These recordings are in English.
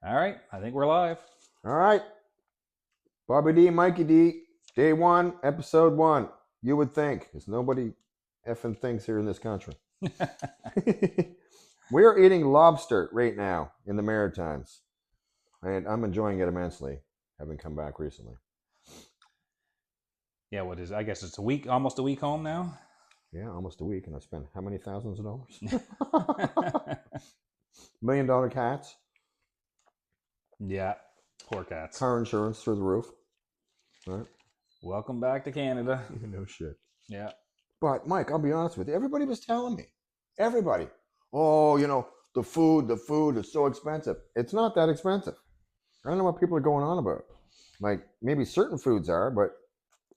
All right, I think we're live. All right. Bobby D, Mikey D, day 1, episode 1. You would think, because nobody effing thinks here in this country. We're eating lobster right now in the Maritimes. And I'm enjoying it immensely, having come back recently. Yeah, what is? I guess it's a week, almost a week home now. Yeah, almost a week, and I spent how many thousands of dollars? $1 million cats. Yeah, poor cats. Car insurance through the roof. Right? Welcome back to Canada. No shit. Yeah. But Mike, I'll be honest with you. Everybody was telling me. Everybody. Oh, the food is so expensive. It's not that expensive. I don't know what people are going on about. Like, maybe certain foods are, but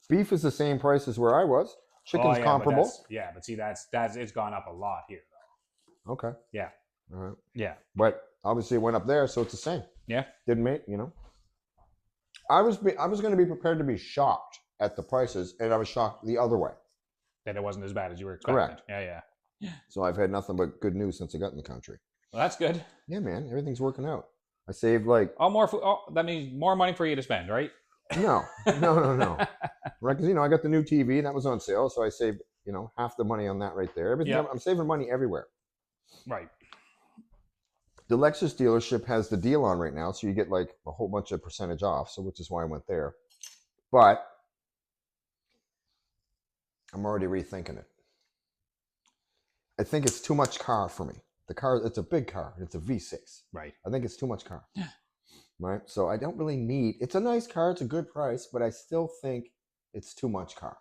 beef is the same price as where I was. Chicken's comparable. But see, that's it's gone up a lot here, though. Okay. Yeah. All right. Yeah. But obviously it went up there, so it's the same. Yeah. Didn't make, I was going to be prepared to be shocked at the prices, and I was shocked the other way. That it wasn't as bad as you were expecting. Correct. Yeah. So I've had nothing but good news since I got in the country. Well, that's good. Yeah, man. Everything's working out. I saved like... that means more money for you to spend, right? No. Right, because, I got the new TV, that was on sale, so I saved, half the money on that right there. Everything. Yep. I'm saving money everywhere. Right. The Lexus dealership has the deal on right now, so you get like a whole bunch of percentage off, so which is why I went there. But I'm already rethinking it. I think it's too much car for me. The car, it's a big car. It's a V6. Right. I think it's too much car. Right? So I don't really need, it's a nice car, it's a good price, but I still think it's too much car.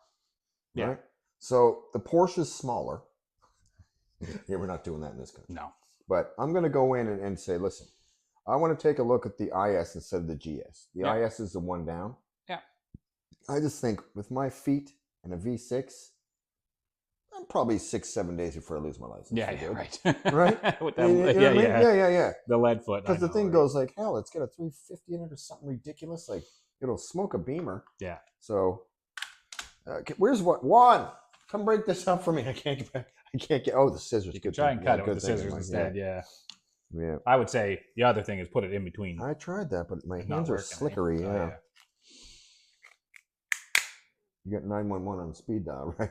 Right? Yeah. So the Porsche is smaller. Yeah, we're not doing that in this country. No. But I'm going to go in and say, listen, I want to take a look at the IS instead of the GS. The IS is the one down. Yeah. I just think with my feet and a V6, I'm probably 6-7 days before I lose my license. Yeah, right. Right? With that, yeah. The lead foot. Because the thing goes like, hell, it's got a 350 in it or something ridiculous. Like, it'll smoke a Beamer. Yeah. So, where's what? Juan, come break this up for me. I can't get, oh, the scissors. You could try and cut it with the scissors instead, yeah. I would say the other thing is put it in between. I tried that, but my hands are slickery, yeah. You got 911 on speed dial, right?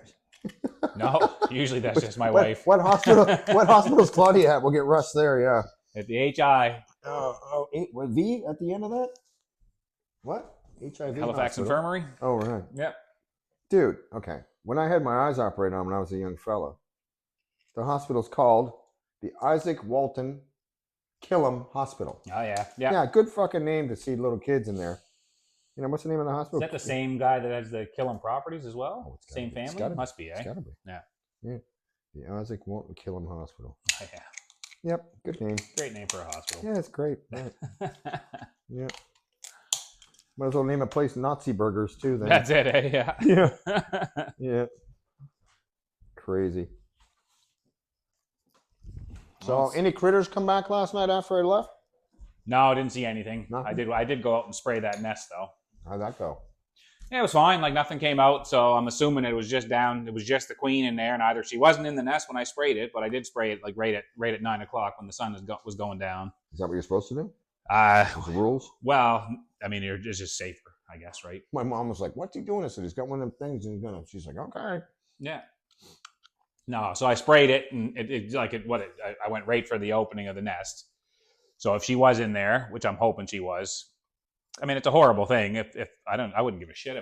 No, usually that's just my wife. What hospital's Claudia at? We'll get Russ there, yeah. At the HI. What, V at the end of that? What? HIV Halifax hospital. Infirmary. Oh, right. Yep. Dude, okay. When I had my eyes operated on when I was a young fella, the hospital's called the Isaac Walton Killam Hospital. Oh, yeah. Yeah, good fucking name to see little kids in there. What's the name of the hospital? Is that the same guy that has the Killam properties as well? Oh, same family? Must be, eh? It's gotta be. Yeah. The Isaac Walton Killam Hospital. Oh, yeah. Yep, good name. Great name for a hospital. Yeah, it's great. Right. Yeah. Might as well name a place Nazi Burgers, too, then. That's it, eh? Yeah. Yeah. Yeah. Crazy. So, any critters come back last night after I left? No, I didn't see anything. Nothing? I did go out and spray that nest, though. How'd that go? Yeah, it was fine. Like, nothing came out, so I'm assuming it was just down. It was just the queen in there, and either she wasn't in the nest when I sprayed it, but I did spray it like right at 9 o'clock when the sun was going down. Is that what you're supposed to do? The rules? Well, I mean, it's just safer, I guess, right? My mom was like, "What's he doing?" I said, "He's got one of them things, and he's gonna." She's like, "Okay." Yeah. No, so I sprayed it, and I went right for the opening of the nest. So if she was in there, which I'm hoping she was, I mean, it's a horrible thing. I wouldn't give a shit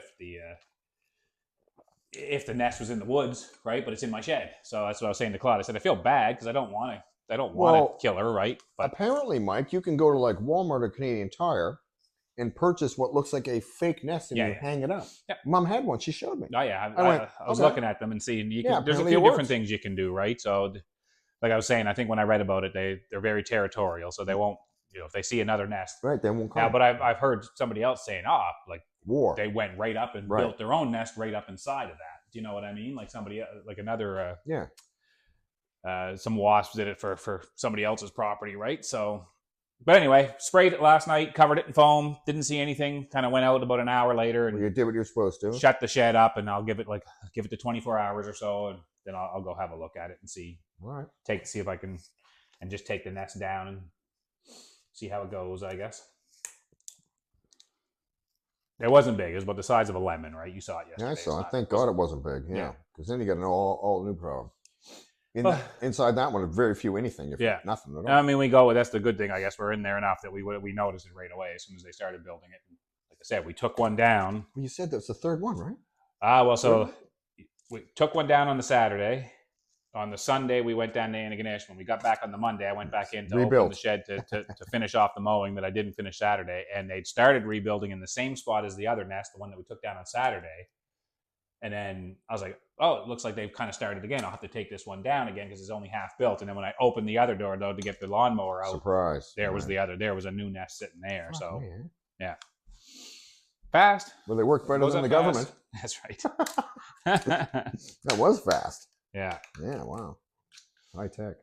if the nest was in the woods, right? But it's in my shed. So that's what I was saying to Claude. I said I feel bad because I don't want to kill her, right? But apparently, Mike, you can go to like Walmart or Canadian Tire and purchase what looks like a fake nest and you hang it up. Yeah. Mom had one. She showed me. Oh yeah, I was looking at them and seeing. There's a few different things you can do, right? So, like I was saying, I think when I read about it, they're very territorial, so they won't. If they see another nest, right? They won't come. Yeah, but I've heard somebody else saying, like war. They went right up and built their own nest right up inside of that. Do you know what I mean? Like somebody, like another. Some wasps did it for somebody else's property, right? So. But anyway, sprayed it last night, covered it in foam, didn't see anything, kind of went out about an hour later. And you did what you're supposed to. Shut the shed up, and I'll give it to 24 hours or so, and then I'll go have a look at it and see. All right. See if I can, and just take the nest down and see how it goes, I guess. It wasn't big. It was about the size of a lemon, right? You saw it yesterday. Yeah, I saw it. Thank God it wasn't big. Yeah, because then you get an all new problem. Inside that one, very few anything. If nothing at all. I mean, we go. That's the good thing, I guess. We're in there enough that we noticed it right away as soon as they started building it. And like I said, we took one down. Well, you said that's the third one, right? Well, so we took one down on the Saturday. On the Sunday, we went down to Antigonish. When we got back on the Monday, I went back in to open the shed to finish off the mowing that I didn't finish Saturday. And they'd started rebuilding in the same spot as the other nest, the one that we took down on Saturday. And then I was like, oh, it looks like they've kind of started again. I'll have to take this one down again because it's only half built. And then when I opened the other door, though, to get the lawnmower out, surprise, there was a new nest sitting there. So, yeah. Fast. Well, they work better than the government. That's right. That was fast. Yeah. Yeah. Wow. High tech.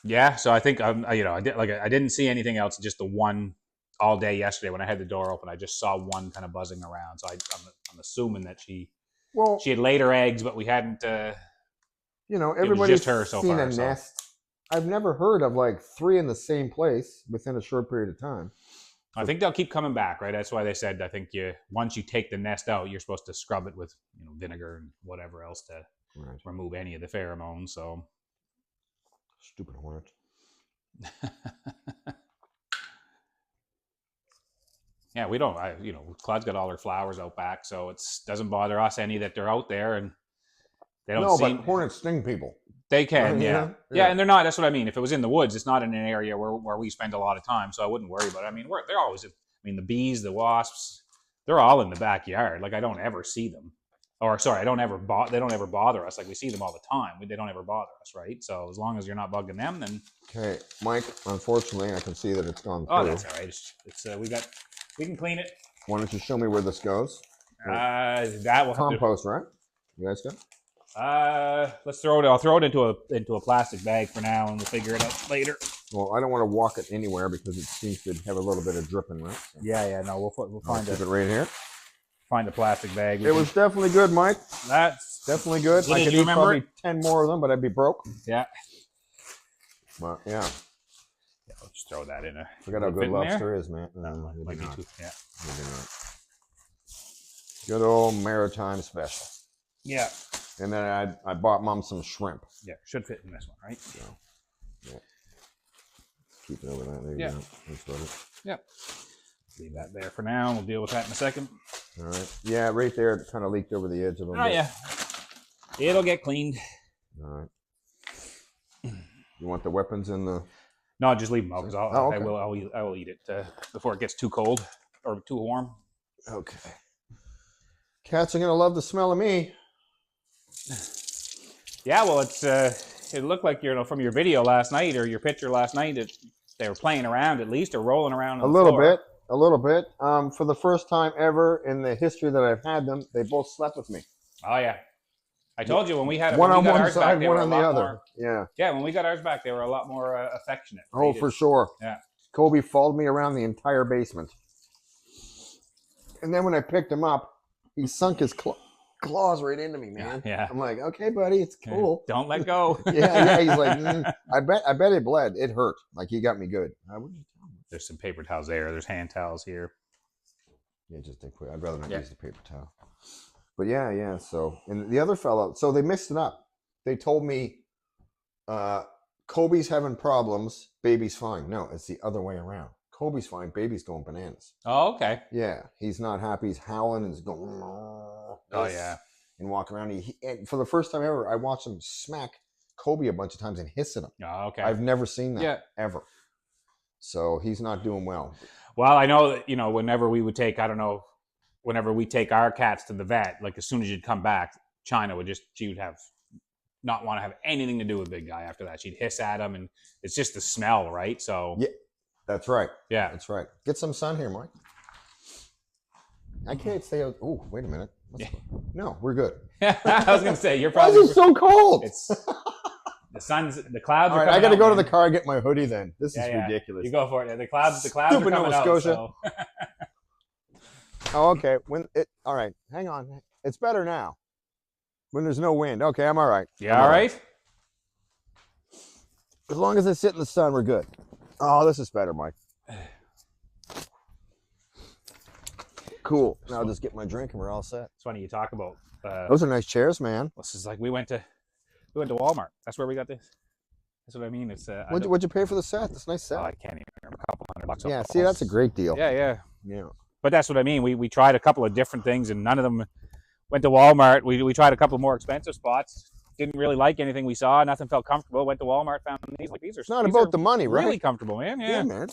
Yeah. So I think I didn't see anything else. Just the one all day yesterday when I had the door open. I just saw one kind of buzzing around. So I'm assuming that she had laid her eggs, but we hadn't. Everybody's just her so seen far, a nest. I've never heard of like 3 in the same place within a short period of time. I think they'll keep coming back, right? That's why they said, I think once you take the nest out, you're supposed to scrub it with vinegar and whatever else to remove any of the pheromones. So stupid hornet. Yeah, we don't. Claude's got all her flowers out back, so it doesn't bother us any that they're out there, and they don't. But hornets sting people. They can, yeah, and they're not. That's what I mean. If it was in the woods, it's not in an area where we spend a lot of time, so I wouldn't worry about it. I mean, they're always. I mean, the bees, the wasps, they're all in the backyard. Like I don't ever see them, or sorry, they don't ever bother us. Like we see them all the time. They don't ever bother us, right? So as long as you're not bugging them, then. Okay, Mike. Unfortunately, I can see that it's gone through. Oh, that's all right. We can clean it. Why don't you show me where this goes? That will compost, right? You guys go. Let's throw it. I'll throw it into a plastic bag for now, and we'll figure it out later. Well, I don't want to walk it anywhere because it seems to have a little bit of dripping, right? So. Yeah. No, we'll find it right here. Find a plastic bag. It was definitely good, Mike. That's definitely good. I could eat probably 10 more of them, but I'd be broke. Yeah. Well, yeah. Let's throw that in. Forgot how good Lobster is, man. No, might be too. Yeah. Maybe not. Good old maritime special. Yeah. And then I bought Mom some shrimp. Yeah, should fit in this one, right? So, yeah. Keep it over that. There you go. That's about it. Yep. Leave that there for now. We'll deal with that in a second. All right. Yeah, right there. It kind of leaked over the edge a little bit. Oh, yeah. It'll get cleaned. All right. You want the weapons in the... No, just leave them out because okay. I will eat it before it gets too cold or too warm. Okay. Cats are gonna love the smell of me. Yeah, well, it looked like from your video last night or your picture last night they were playing around at least or rolling around. A little bit. For the first time ever in the history that I've had them, they both slept with me. Oh yeah. I told you when we had one on one side, one on the other. Yeah, when we got ours back, they were a lot more affectionate. Right? Oh, for sure. Yeah. Kobe followed me around the entire basement, and then when I picked him up, he sunk his claws right into me, man. Yeah. I'm like, okay, buddy, it's cool. Don't let go. yeah. He's like, I bet it bled. It hurt. Like he got me good. What did you tell me? There's some paper towels there. There's hand towels here. Yeah, just take quick. I'd rather not use the paper towel. But yeah. So, and the other fellow, so they mixed it up. They told me, Kobe's having problems, baby's fine. No, it's the other way around. Kobe's fine, baby's going bananas. Oh, okay. Yeah, he's not happy. He's howling and he's going. Oh yeah. And walking around. And for the first time ever, I watched him smack Kobe a bunch of times and hiss at him. Oh, okay. I've never seen that ever. So he's not doing well. Well, I know that whenever we would take, whenever we take our cats to the vet, like as soon as you'd come back, China she would not want to have anything to do with Big Guy after that. She'd hiss at him, and it's just the smell, right? So yeah, that's right. Yeah, that's right. Get some sun here, Mike. I can't stay out. Oh, wait a minute. No, we're good. I was gonna say you're probably. Why is it so cold? It's the clouds. All right, I got to go to the car and get my hoodie. Then this is ridiculous. You go for it. Yeah, the clouds. The clouds Stupid are coming Nova Scotia. out. So. Oh, okay. All right. Hang on. It's better now. When there's no wind. Okay, I'm all right. Yeah, all right. As long as I sit in the sun, we're good. Oh, this is better, Mike. Cool. Now I'll just get my drink and we're all set. It's funny you talk about. Those are nice chairs, man. This is like we went to Walmart. That's where we got this. That's what I mean. It's what'd you pay for the set? This nice set. Oh, I can't even remember. A couple $100. Yeah, see, that's a great deal. Yeah. Yeah. But that's what I mean. We tried a couple of different things, and none of them went to Walmart. We tried a couple of more expensive spots. Didn't really like anything we saw. Nothing felt comfortable. Went to Walmart, found these. Like these are. It's not about the money, right? Really comfortable, man. Yeah, man.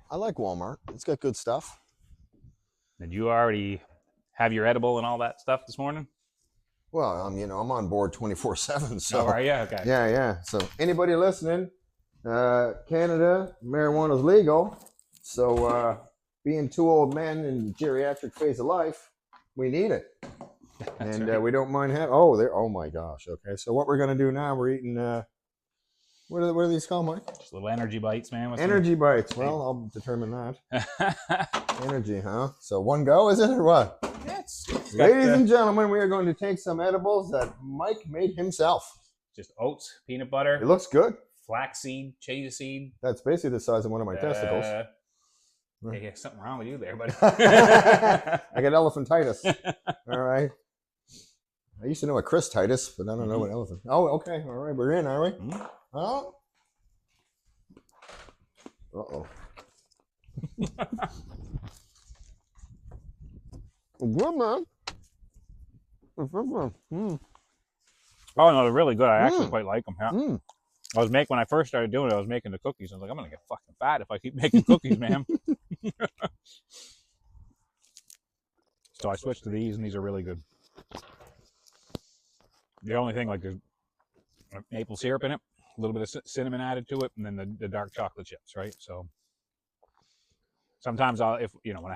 I like Walmart. It's got good stuff. Did you already have your edible and all that stuff this morning? Well, I'm on board 24/7. So. Oh, are you? Okay. Yeah. So anybody listening, Canada, marijuana's legal. So being two old men in the geriatric phase of life, we need it. And right. We don't mind having. Oh my gosh. Okay. So what we're gonna do now? We're eating. What are these called, Mike? Just little energy bites, man. Energy bites. Well, I'll determine that. Energy, huh? So one go, is it, or what? Yes. Ladies and gentlemen, we are going to take some edibles that Mike made himself. Just oats, peanut butter. It looks good. Flaxseed, chia seed. That's basically the size of one of my testicles. Yeah, something wrong with you there, buddy. I got elephantitis. All right. I used to know a Chris Titus, but I don't know what elephant. Oh, okay. All right. We're in, are we? Mm-hmm. Oh. Uh-oh. Good, man. Oh, no, they're really good. I actually quite like them. Yeah. When I first started doing it, I was making the cookies. I was like, I'm going to get fucking fat if I keep making cookies, man. So I switched to these, and these are really good. The only thing, like, there's maple syrup in it, a little bit of cinnamon added to it, and then the dark chocolate chips, right? So sometimes when I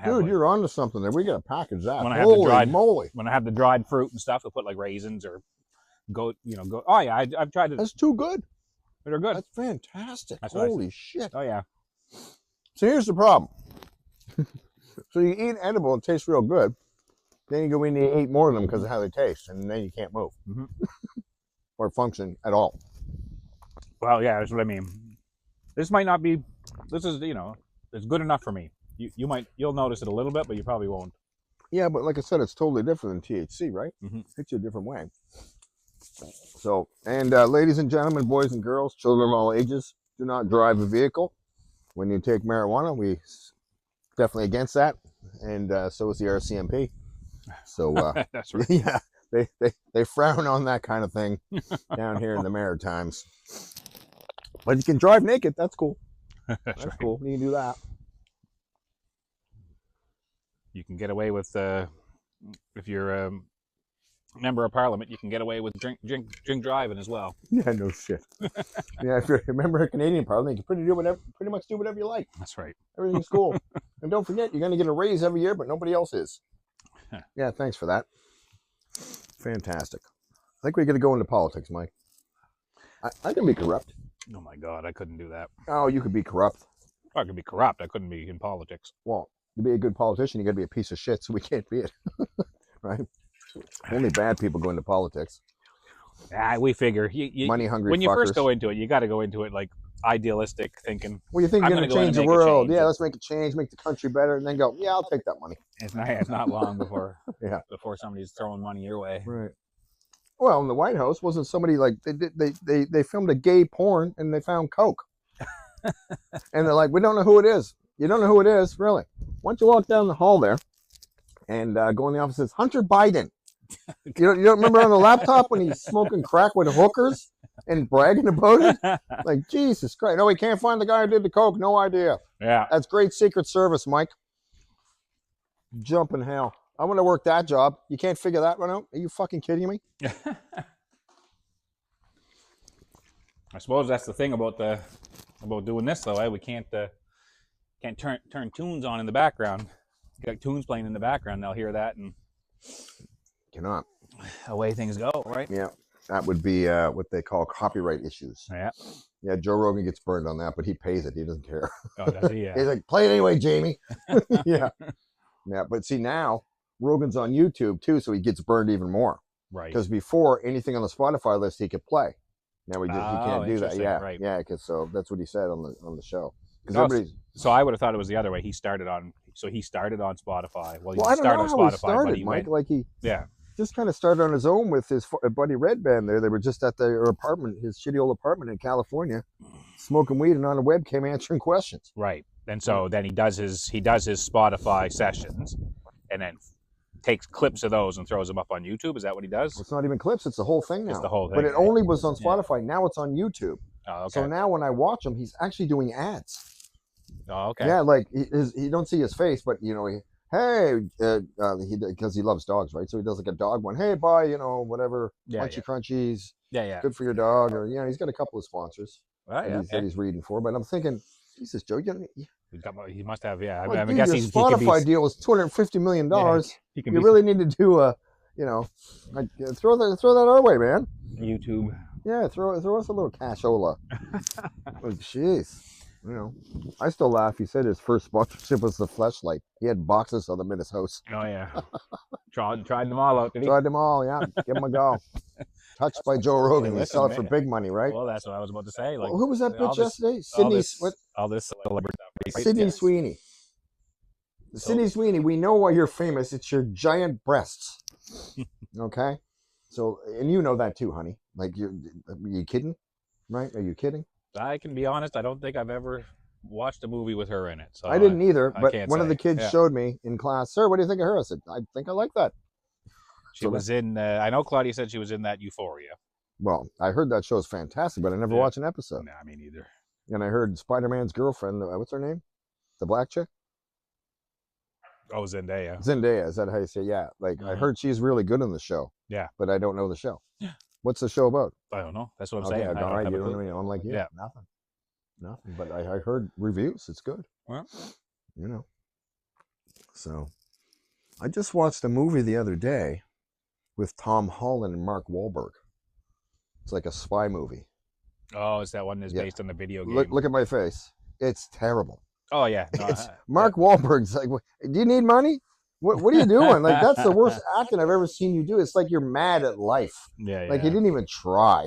have, dude, you're onto something there. We got to package that. When I have when I have the dried fruit and stuff, I'll put like raisins or goat. Oh yeah, I've tried it. That's too good. They're good. That's fantastic. Holy shit. Oh yeah. So here's the problem. So you eat edible, it tastes real good. Then you go in and you eat more of them because of how they taste, and then you can't move or function at all. Well, yeah, that's what I mean. This might not be. This is it's good enough for me. You'll notice it a little bit, but you probably won't. Yeah, but like I said, it's totally different than THC, right? Hits you a different way. So, and ladies and gentlemen, boys and girls, children of all ages, do not drive a vehicle when you take marijuana. We definitely against that, and so is the RCMP. So that's right. Yeah, they frown on that kind of thing down here in the Maritimes. But you can drive naked. That's cool. That's right. Cool. You can do that. You can get away with if you're a member of parliament, you can get away with drink driving as well. Yeah, no shit. Yeah, if you're a member of Canadian parliament, you can pretty much do whatever you like. That's right. Everything's cool. And don't forget, you're going to get a raise every year, but nobody else is. Yeah, thanks for that. Fantastic. I think we're going to go into politics, Mike. I can be corrupt. Oh my God, I couldn't do that. Oh, you could be corrupt. I could be corrupt. I couldn't be in politics. Well, to be a good politician, you got to be a piece of shit, so we can't be it. Right? Only bad people go into politics. We figure. Money hungry when you fuckers. First go into it, you got to go into it like idealistic thinking. Well, you think you're going to change the world. Yeah, let's make a change, make the country better, and then go, yeah, I'll take that money. It's not long before before somebody's throwing money your way. Right. Well, in the White House, wasn't somebody like they filmed a gay porn and they found coke, and they're like, we don't know who it is. You don't know who it is, really? Why don't you walk down the hall there and go in the office? It says Hunter Biden. You don't remember on the laptop when he's smoking crack with hookers and bragging about it? Like, Jesus Christ! No, we can't find the guy who did the coke. No idea. Yeah, that's great Secret Service, Mike. Jump in hell. I want to work that job. You can't figure that one out? Are you fucking kidding me? I suppose that's the thing about doing this though. We can't turn tunes on in the background. You got tunes playing in the background, they'll hear that and cannot. away things go, right? Yeah, that would be what they call copyright issues. Yeah. Yeah, Joe Rogan gets burned on that, but he pays it. He doesn't care. Oh, does he? Yeah. He's like, play it anyway, Jamie. Yeah. Yeah, but see, now Rogan's on YouTube too, so he gets burned even more. Right. Because before, anything on the Spotify list he could play. Now he can't do that. Yeah, right. Yeah, because so that's what he said on the show. So I would have thought it was the other way. He started on Spotify. Well, I don't know how he started, Mike. Like he just kind of started on his own with his buddy Red Band there. They were just at their apartment, his shitty old apartment in California, smoking weed and on a webcam answering questions. Right. And so then he does his Spotify sessions and then takes clips of those and throws them up on YouTube. Is that what he does? It's not even clips. It's the whole thing now. It's the whole thing. But it only was on Spotify. Yeah. Now it's on YouTube. Oh, okay. So now when I watch him, he's actually doing ads. Oh, okay. Yeah, like he don't see his face, but you know, because he loves dogs, right? So he does like a dog one. Hey, buy, whatever, Crunchy Crunchies. Yeah. Good for your dog, or he's got a couple of sponsors that he's reading for. But I'm thinking, Jesus, Joe, he must have. Yeah, well, I guess his Spotify deal was $250 million. You really need to do like, throw that our way, man. YouTube. Yeah, throw us a little cashola. Oh, jeez. I still laugh. He said his first sponsorship was the Fleshlight. He had boxes of them in his house. Oh yeah, tried them all out. Did he? Tried them all. Yeah, give them a go. Touched by Joe Rogan. They sell it for big money, right? Well, that's what I was about to say. Like, who was that bitch yesterday? Sydney. All this celebrity. Sydney Sweeney. Sydney Sweeney. We know why you're famous. It's your giant breasts. Okay. So, and you know that too, honey. Like, are you kidding? Right? Are you kidding? I can be honest. I don't think I've ever watched a movie with her in it. So I didn't either. But one of the kids showed me in class. Sir, what do you think of her? I said, I think I like that. She was in. I know Claudia said she was in that Euphoria. Well, I heard that show is fantastic, but I never watched an episode. Nah, me neither. And I heard Spider-Man's girlfriend. What's her name? The black chick. Oh, Zendaya. Zendaya. Is that how you say? Yeah. Like I heard she's really good in the show. Yeah. But I don't know the show. What's the show about? I don't know. That's what I'm saying. All right, you don't know. I'm like, nothing. But I heard reviews. It's good. Well, So, I just watched a movie the other day with Tom Holland and Mark Wahlberg. It's like a spy movie. Oh, is that one that's based on the video game? Look at my face. It's terrible. Oh yeah. No, Mark Wahlberg's like, do you need money? What are you doing? Like, that's the worst acting I've ever seen you do. It's like you're mad at life. Yeah. Like, you didn't even try.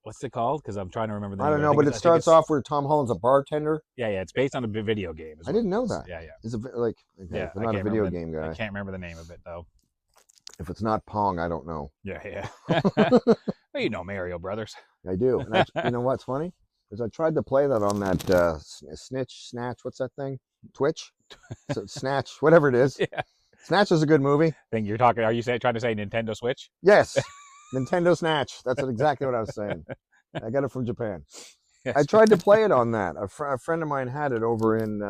What's it called? Because I'm trying to remember the name. I don't know, but it starts off where Tom Holland's a bartender. Yeah. It's based on a video game. I didn't know that. Yeah. Is it like, I'm not a video game guy. I can't remember the name of it, though. If it's not Pong, I don't know. Yeah. Well, you know Mario Brothers. I do. And you know what's funny? Is I tried to play that on that Snatch, what's that thing? Twitch? So, Snatch, whatever it is. Yeah. Snatch is a good movie. Think you're talking, are you trying to say Nintendo Switch? Yes. Nintendo Snatch. That's exactly what I was saying. I got it from Japan. Yes. I tried to play it on that. A friend of mine had it over in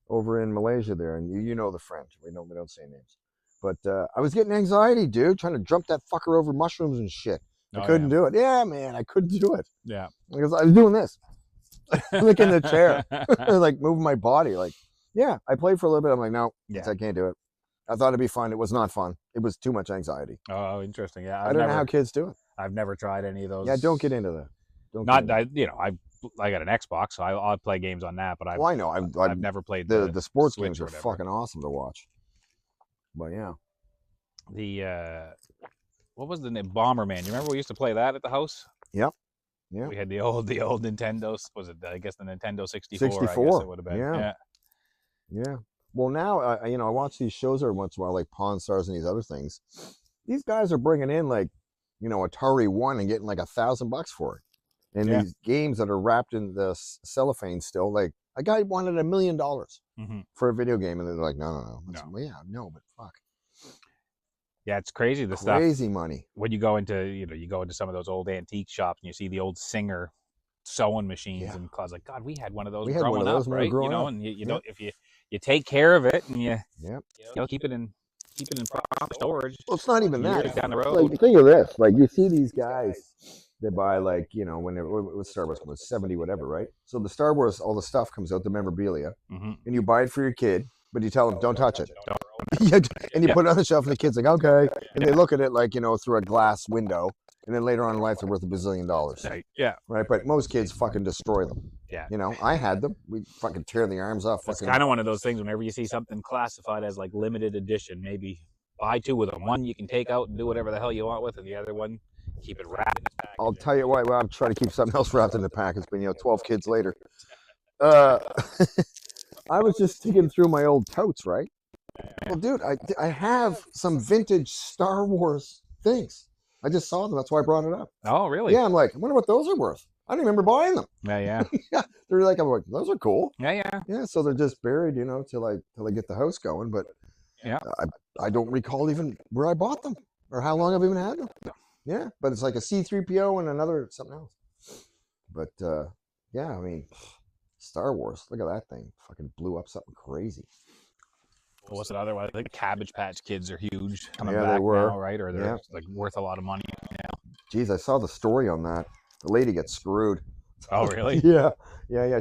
Malaysia there, and you know the friend. We don't say names. But I was getting anxiety, dude, trying to jump that fucker over mushrooms and shit. I couldn't do it. Yeah, man, I couldn't do it. Yeah. Because I was doing this. Like in the chair. Like moving my body. Like, yeah, I played for a little bit. I'm like, no, I can't do it. I thought it'd be fun. It was not fun. It was too much anxiety. Oh, interesting. Yeah. I don't know how kids do it. I've never tried any of those. Yeah, don't get into that. I got an Xbox, so I'll play games on that, but I know. I've never played the sports Switch games are fucking awesome to watch. But yeah. What was the name? Bomberman. You remember we used to play that at the house? Yep. Yeah. We had the old Nintendos. Was it? I guess the Nintendo 64. 64. I guess it would have been. Yeah. Well, now I watch these shows every once in a while, like Pawn Stars and these other things. These guys are bringing in like, Atari One and getting like $1,000 for it, and these games that are wrapped in the cellophane still. Like a guy wanted $1 million for a video game, and they're like, no. Well, yeah, no, but fuck. Yeah, it's crazy. Crazy money. When you go into some of those old antique shops and you see the old Singer sewing machines, and I was like, God, we had one of those growing up, right? And you don't, if you take care of it and you keep it in proper storage. Well, it's not even that. Down the road. Like, think of this. Like, you see these guys, they buy like, when Star Wars was 70, whatever, right? So the Star Wars, all the stuff comes out, the memorabilia, and you buy it for your kid, but you tell them, don't touch it. Yeah, and you put it on the shelf, and the kid's like, okay, and they look at it like, through a glass window, and then later on in life, they're worth $1 billion. Right, but most kids fucking destroy them. Yeah. I had them. We fucking tear the arms off. It's kind of one of those things. Whenever you see something classified as like limited edition, maybe buy 2 of them. One you can take out and do whatever the hell you want with, and the other one keep it wrapped in the package. I'll tell you why. Well, I'm trying to keep something else wrapped in the package, but 12 kids later. I was just digging through my old totes, right? Well, dude, I have some vintage Star Wars things. I just saw them. That's why I brought it up. Oh, really? Yeah, I'm like, I wonder what those are worth. I don't remember buying them. Yeah. Yeah, they're like, I'm like, those are cool. Yeah. Yeah, so they're just buried, till I get the house going. But yeah, I don't recall even where I bought them or how long I've even had them. Yeah, but it's like a C-3PO and another something else. But yeah, I mean, Star Wars. Look at that thing. Fucking blew up something crazy. Well, what's it otherwise? I think Cabbage Patch Kids are huge. Coming Yeah, back they were. now, right? Or they're like worth a lot of money now. Geez, I saw the story on that. The lady gets screwed. Oh, really? Yeah.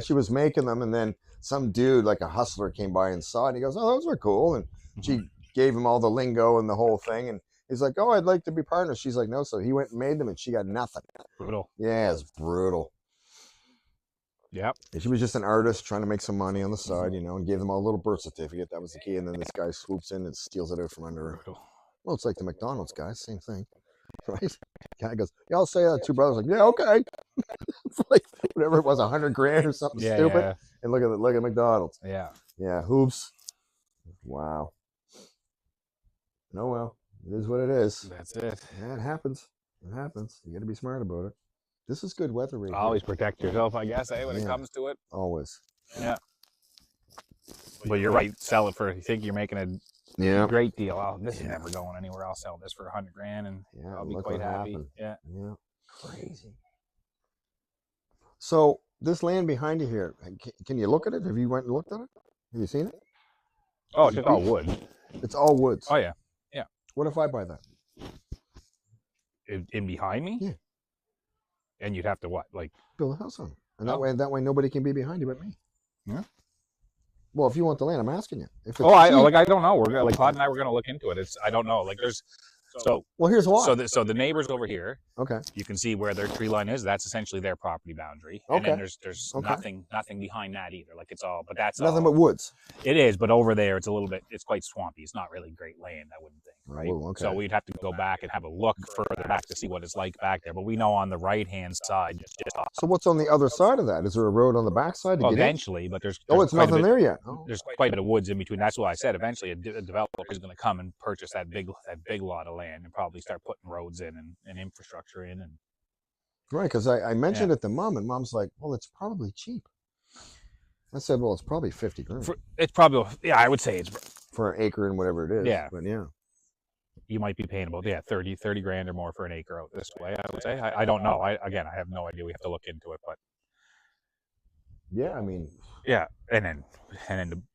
She was making them, and then some dude, like a hustler, came by and saw it, and he goes, "Oh, those are cool." And she gave him all the lingo and the whole thing, and he's like, "Oh, I'd like to be partners." She's like, "No." So he went and made them, and she got nothing. Brutal. Yeah, it's brutal. Yep. And she was just an artist trying to make some money on the side, and gave them all a little birth certificate. That was the key. And then this guy swoops in and steals it out from under her. Well, it's like the McDonald's guys, same thing. Right? Guy goes, "Yeah, I'll say that." 2 brothers like, "Yeah, okay." It's like whatever it was, $100,000 or something stupid. Yeah. And look at McDonald's. Yeah. Hoops. Wow. No, well, it is what it is. That's it. Yeah, it happens. You got to be smart about it. This is good weather right Always protect yourself, I guess, when it comes to it. Always. Yeah. But you're right. Sell it for, you think you're making a great deal. Oh, this is never going anywhere. I'll sell this for $100,000 and I'll be quite happy. Happened. Yeah. Crazy. So this land behind you here, can you look at it? Have you went and looked at it? Have you seen it? Oh, it's just all wood. It's all woods. Oh, yeah. What if I buy that? In behind me? Yeah. And you'd have to what? Like build a house on it. And that way nobody can be behind you but me. Yeah. Well, if you want the land, I'm asking you. If it's I don't know. We're like Todd and I were gonna look into it. I don't know. Like there's well, here's why. So the neighbors over here. Okay. You can see where their tree line is. That's essentially their property boundary. Okay. And then there's nothing behind that either. Like it's all, but that's nothing but woods. It is, but over there it's quite swampy. It's not really great land, I wouldn't think. Right. Oh, okay. So we'd have to go back and have a look further back to see what it's like back there. But we know on the right hand side. So what's on the other side of that? Is there a road on the back side? Well, eventually, but there's it's nothing there yet. There's quite a bit of woods in between. That's why I said eventually a developer is going to come and purchase that big lot of land and probably start putting roads in and infrastructure in. And right, because I mentioned it to Mom, and Mom's like, "Well, it's probably cheap." I said, "Well, it's probably $50,000." It's probably I would say it's for an acre and whatever it is. Yeah, but yeah. You might be paying about $30,000 or more for an acre out this way. I would say. I don't know. I have no idea. We have to look into it, but yeah, I mean, yeah, and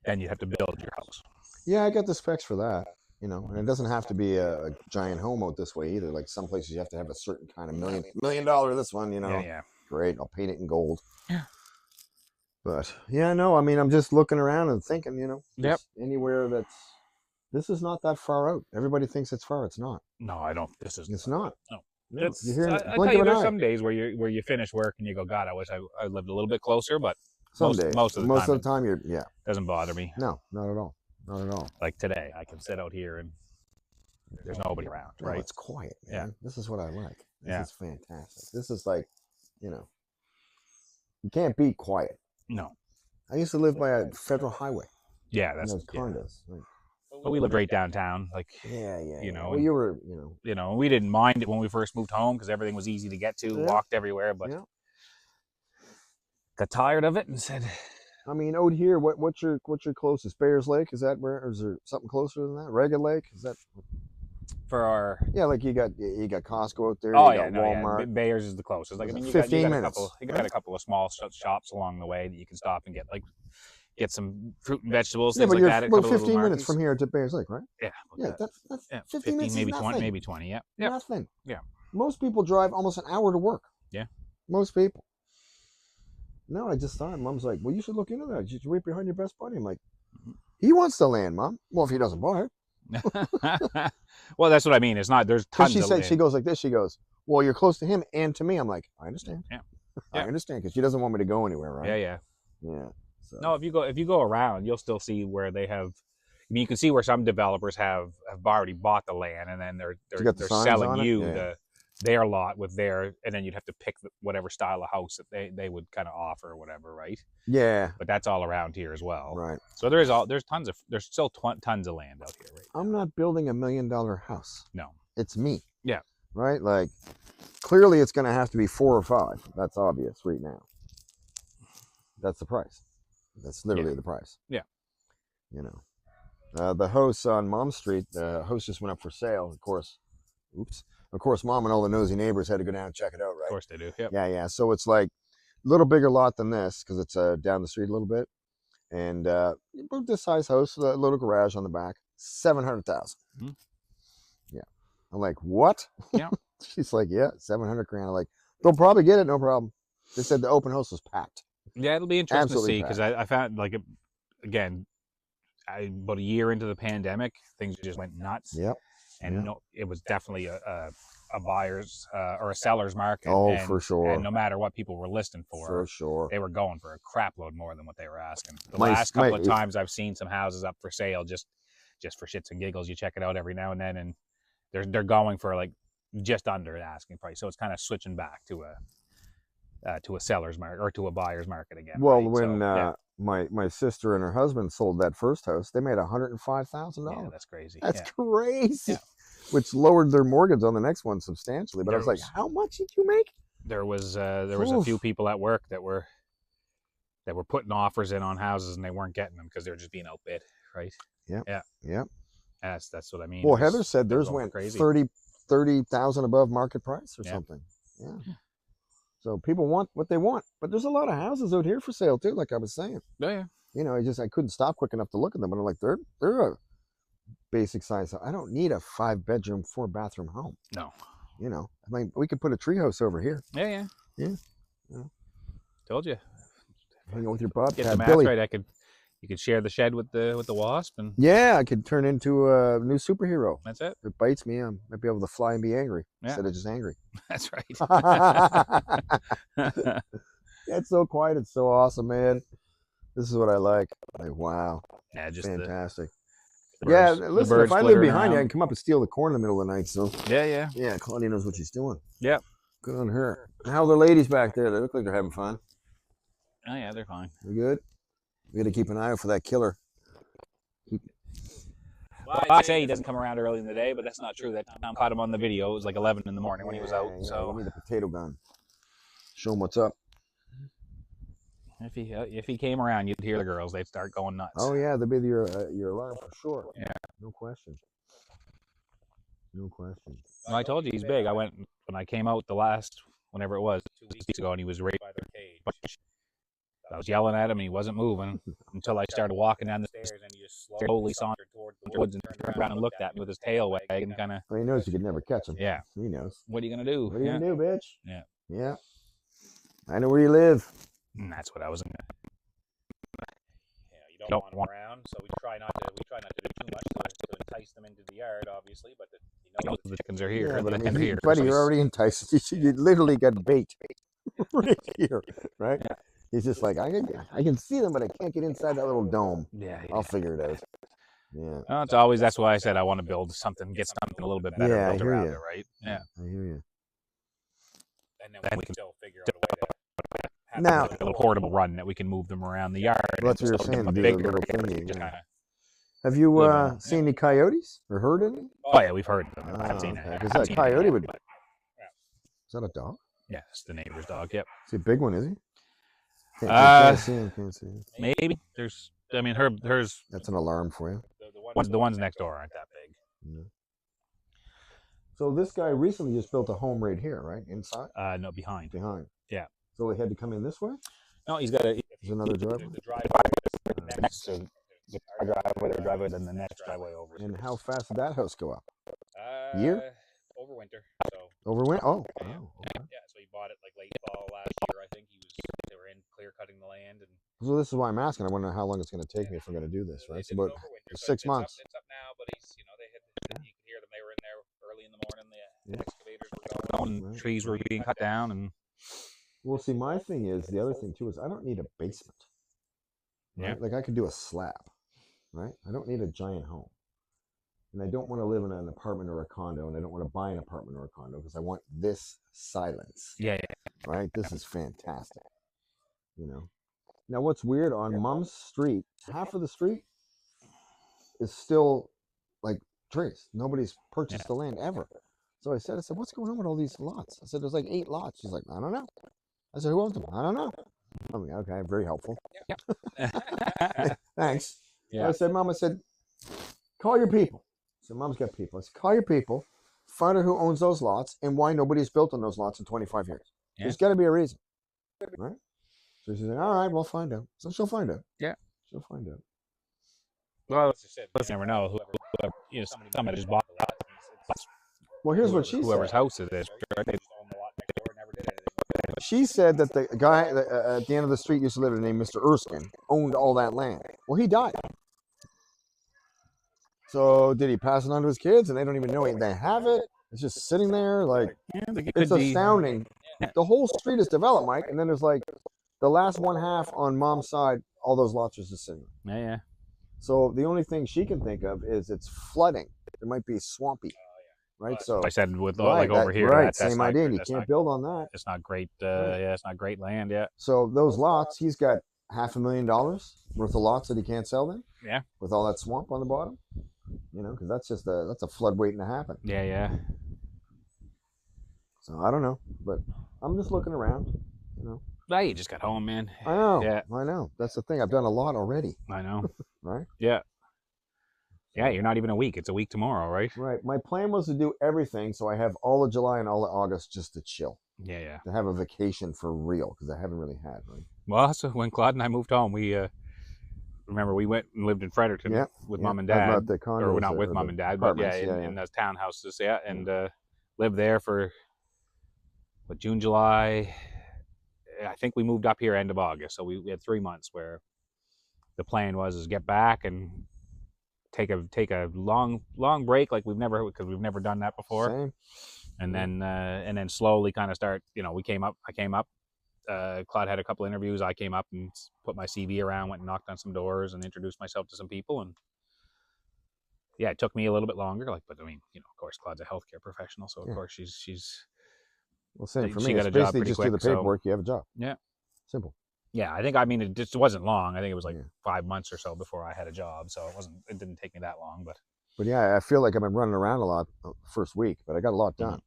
then you have to build your house. Yeah, I got the specs for that. And it doesn't have to be a giant home out this way either. Like some places you have to have a certain kind of $1 million. This one, Yeah. Great, I'll paint it in gold. Yeah. But yeah, no, I mean, I'm just looking around and thinking, anywhere this is not that far out. Everybody thinks it's far. It's not. No, I don't. It's not. No. There's some days where you finish work and you go, God, I wish I lived a little bit closer, but most of the time it doesn't bother me. No, not at all. Not at all. Like today, I can sit out here and there's nobody around, right? It's quiet, man. Yeah. This is what I like. This is fantastic. This is like, you can't beat quiet. No. I used to live by a federal highway. Yeah, that's condos. Right. But we lived right downtown, like Well, you were, we didn't mind it when we first moved home because everything was easy to get to, walked everywhere. But got tired of it and said, I mean, out here, what's your closest? Bears Lake? Is that where? Or is there something closer than that? Ragged Lake? Is that for our? Yeah, like you got Costco out there. Oh, you got Walmart. Yeah. Bayers is the closest. Like I mean, you 15 got minutes. You got a couple of small shops along the way that you can stop and get some fruit and vegetables. Yeah, things but like that. Well, 15 minutes from here to Bears Lake, right? Yeah. That's 15 minutes. Maybe is 20. Maybe 20. Yeah. Nothing. Yeah. Most people drive almost an hour to work. Yeah. Most people. No, I just thought. Mom's like, well, you should look into that. You should wait behind your best buddy. I'm like, He wants the land, Mom. Well, if he doesn't buy it. Well, that's what I mean. It's not. There's tons of land. She goes like this. She goes, well, you're close to him and to me. I'm like, I understand. Yeah. I understand because she doesn't want me to go anywhere, right? Yeah. So. No, if you go around, you'll still see where they have. I mean, you can see where some developers have already bought the land, and then they're selling you their lot with their, and then you'd have to pick whatever style of house that they would kind of offer or whatever, right? Yeah. But that's all around here as well, right? So there's still tons of land out here, right? I'm not building $1 million house. No, it's me. Yeah. Right. Like, clearly, it's going to have to be 4 or 5. That's obvious right now. That's the price. That's literally the price. Yeah. You know, the house on Mom Street, the house just went up for sale. Of course, Mom and all the nosy neighbors had to go down and check it out, right? Of course they do. Yep. Yeah. So it's like a little bigger lot than this because it's down the street a little bit, and about this size house, a little garage on the back, $700,000. Mm-hmm. Yeah. I'm like, what? Yeah. She's like, yeah, $700,000. I'm like, they'll probably get it, no problem. They said the open house was packed. Yeah, it'll be interesting to see because I found again, about a year into the pandemic, things just went nuts. Yep. And it was definitely a buyer's or a seller's market. Oh, for sure. And no matter what people were listing for sure, they were going for a crap load more than what they were asking. The last couple of times I've seen some houses up for sale just for shits and giggles. You check it out every now and then, and they're going for like just under the asking price. So it's kind of switching back to a seller's market or to a buyer's market again. Well, right? when my sister and her husband sold that first house, they made $105,000. Yeah, that's crazy. That's crazy. Yeah. Which lowered their mortgage on the next one substantially. But I was like, how much did you make? There was a few people at work that were putting offers in on houses and they weren't getting them because they were just being outbid, right? Yeah. That's what I mean. Well, Heather said theirs went crazy. 30,000 above market price or something. Yeah. So people want what they want, but there's a lot of houses out here for sale too, like I was saying. Yeah. You know, I couldn't stop quick enough to look at them, but I'm like, they're a basic size. I don't need a 5-bedroom, 4-bathroom home. No. You know, I mean, we could put a treehouse over here. Yeah. Told you. Hang out with your bobcat. Get the math right. You could share the shed with the wasp, and I could turn into a new superhero. That's it. If it bites me, I might be able to fly and be angry instead of just angry. That's right. It's so quiet. It's so awesome, man. This is what I like. Like, wow. Yeah, just fantastic. Listen, if I live behind you, I can come up and steal the corn in the middle of the night. So yeah. Claudia knows what she's doing. Yeah. Good on her. How are the ladies back there? They look like they're having fun. Oh yeah, they're fine. We good? We got to keep an eye out for that killer. Well, I say he doesn't come around early in the day, but that's not true. That time caught him on the video. It was like 11 in the morning when he was out. So give me the potato gun. Show him what's up. If he came around, you'd hear the girls. They'd start going nuts. Oh yeah, that'd be your alarm for sure. Yeah, no question. No question. Well, I told you he's big. I went when I came out whenever it was 2 weeks ago, and he was right by the cage. I was yelling at him, and he wasn't moving until I started walking down the stairs, and he just slowly sauntered towards the woods and turned around and looked at me with his tail wagging, kind of. Well, he knows you could never catch him. Yeah, he knows. What are you gonna do? What are you gonna do, bitch? Yeah. I know where you live. And that's what I was. You don't want him around, so we try not to do too much to entice them into the yard, obviously. But the chickens are here. Yeah, but I mean, buddy, you're already enticed. You literally got bait right here, right? Yeah. He's just like, I can see them, but I can't get inside that little dome. Yeah. I'll figure it out. Yeah. Well, that's why I said I want to build something, get something a little bit better built around it, right? Yeah. I hear you. And then we can still figure out a way to have a little portable run that we can move them around the yard. Well, that's what you're saying. Do a little thingy. Have you seen any coyotes or heard any? Oh yeah, we've heard them. I haven't seen it. Because that coyote would. Is that a dog? Yeah, it's the neighbor's dog. Yep. Is he a big one? Is he? Can't see him. Can't see him. Maybe there's. I mean, hers. That's an alarm for you. The ones next door aren't that big. Yeah. So this guy recently just built a home right here, right inside. No, behind. Behind. Yeah. So he had to come in this way. No, he's got a. There's another driveway. The driveway next to the driveway, then the next driveway over. And how fast did that house go up? Year? Over winter. So. Over winter? Oh. Yeah. So he bought it like late fall last year. I think they were in clear cutting the land, and So this is why I'm asking. I wonder how long it's going to take me if I'm going to do this, right? It's about 6 months. It's up now, but he's, you could hear them. They were in there early in the morning. The excavators were going, right. Trees were being cut down, and well, see, my thing is the other thing too is I don't need a basement. Right? Yeah, like I could do a slab, right? I don't need a giant home, and I don't want to live in an apartment or a condo, and I don't want to buy an apartment or a condo because I want this silence. Yeah. Right. This is fantastic. Now, what's weird on Mom's street, half of the street is still like trees. Nobody's purchased the land ever. So I said, what's going on with all these lots? I said, there's like 8 lots. She's like, I don't know. I said, who owns them? I don't know. I mean, okay, very helpful. Thanks. Yeah. I said, Mom, call your people. So Mom's got people. I said, call your people, find out who owns those lots and why nobody's built on those lots in 25 years. Yeah. There's got to be a reason. Right? So she's like, all right, we'll find out. So she'll find out. Yeah. She'll find out. Well, let's never know. Whoever somebody just bought a lot. Well, here's what she said. Whoever's house it is. She said that the guy at the end of the street used to live there named Mr. Erskine owned all that land. Well, he died. So did he pass it on to his kids and they don't even know they have it? It's just sitting there like, it's astounding. Yeah. The whole street is developed, Mike, and then there's like the last 1/2 on Mom's side, all those lots are just sitting there. Yeah. So the only thing she can think of is it's flooding. It might be swampy. Right, so I said with like over here, right? Same idea. You can't build on that. It's not great. Yeah, it's not great land. Yeah. So those lots, he's got $500,000 worth of lots that he can't sell then. Yeah. With all that swamp on the bottom, because that's a flood waiting to happen. Yeah. So I don't know, but I'm just looking around. Well, you just got home, man. I know. Yeah. I know. That's the thing. I've done a lot already. I know. Right. Yeah. Yeah, you're not even a week. It's a week tomorrow, right? Right. My plan was to do everything, so I have all of July and all of August just to chill. Yeah. To have a vacation for real, because I haven't really had one. Well, so when Claude and I moved home, we remember we went and lived in Fredericton with Mom and Dad. About the condos, or not with Mom and Dad, but in those townhouses, and lived there for June, July. I think we moved up here end of August, so we had 3 months where the plan was get back and take a long break like we've never done that before. Same. And then slowly kind of start. I came up. Claude had a couple interviews. I came up and put my CV around, went and knocked on some doors and introduced myself to some people. And yeah, it took me a little bit longer. But I mean, of course, Claude's a healthcare professional, so of course she's. Well, same for me. It's basically just do the paperwork. You have a job. Yeah. Simple. Yeah, it just wasn't long. I think it was like 5 months or so before I had a job, so it didn't take me that long. But yeah, I feel like I've been running around a lot the first week, but I got a lot done.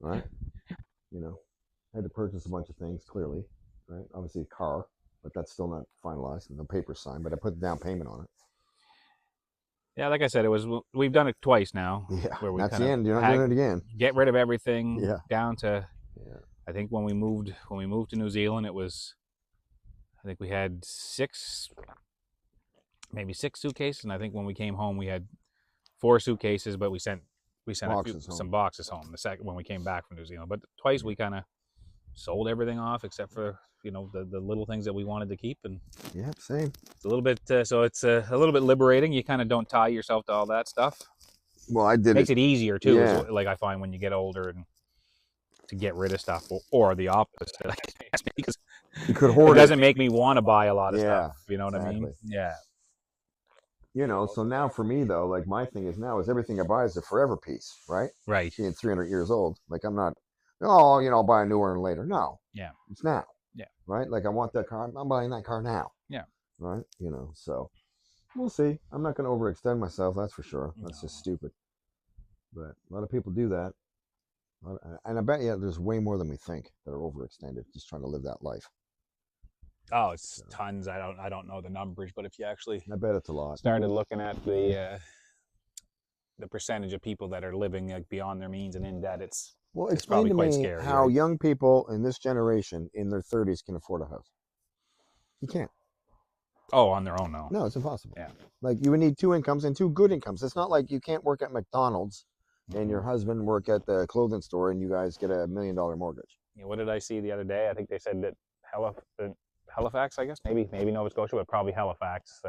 Right? I had to purchase a bunch of things, clearly, right? Obviously a car, but that's still not finalized, no paper signed, but I put the down payment on it. Yeah, like I said, we've done it twice now. Yeah, where we that's the end. You're not doing it again. Get rid of everything down to. Yeah. I think when we moved to New Zealand, it was. I think we had 6 suitcases, and I think when we came home, we had 4 suitcases, but we sent some boxes home. The second when we came back from New Zealand, but twice we kind of sold everything off except for the little things that we wanted to keep. And yeah, same. It's a little bit so it's a little bit liberating. You kind of don't tie yourself to all that stuff. Well, I did. Makes it easier too. Yeah. Like I find when you get older and to get rid of stuff, or the opposite, because you could hoard it doesn't make me want to buy a lot of stuff. You know what I mean? Yeah. So now for me though, like my thing is everything I buy is a forever piece, right? Right. Being 300 years old, like I'm not. I'll buy a new one later. No. Yeah. It's now. Yeah. Right. Like I want that car. I'm buying that car now. Yeah. Right. So we'll see. I'm not going to overextend myself. That's for sure. That's just stupid. But a lot of people do that. And I bet there's way more than we think that are overextended, just trying to live that life. Oh, it's tons. I don't know the numbers, but if you actually, I bet it's a lot. Started looking at the percentage of people that are living like beyond their means and in debt, it's explain to me scary, how right? Young people in this generation in their 30s can afford a house. You can't. Oh, on their own, no. No, it's impossible. Yeah. Like you would need 2 incomes and 2 good incomes. It's not like you can't work at McDonald's and your husband work at the clothing store and you guys get $1 million mortgage. Yeah, what did I see the other day? I think they said that Halifax, I guess. Maybe Nova Scotia, but probably Halifax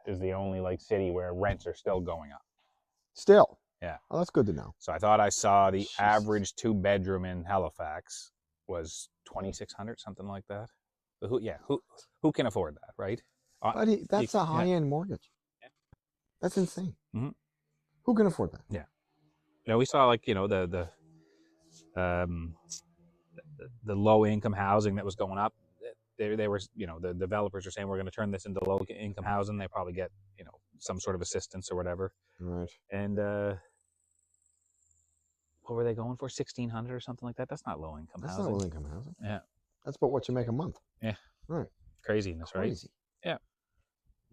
is the only like city where rents are still going up. Still? Yeah. Oh, that's good to know. So I thought I saw the average 2-bedroom in Halifax was $2,600, something like that. But who can afford that, right? Buddy, that's a high-end mortgage. Yeah. That's insane. Mm-hmm. Who can afford that? Yeah. You know, we saw like, you know, the low-income housing that was going up. They were, you know, the developers are saying we're going to turn this into low-income housing. They probably get, you know, some sort of assistance or whatever. Right. And what were they going for? 1,600 or something like that? That's not low-income housing. That's not low-income housing. Yeah. That's about what you make a month. Yeah. Right. Craziness, right? Crazy. Yeah.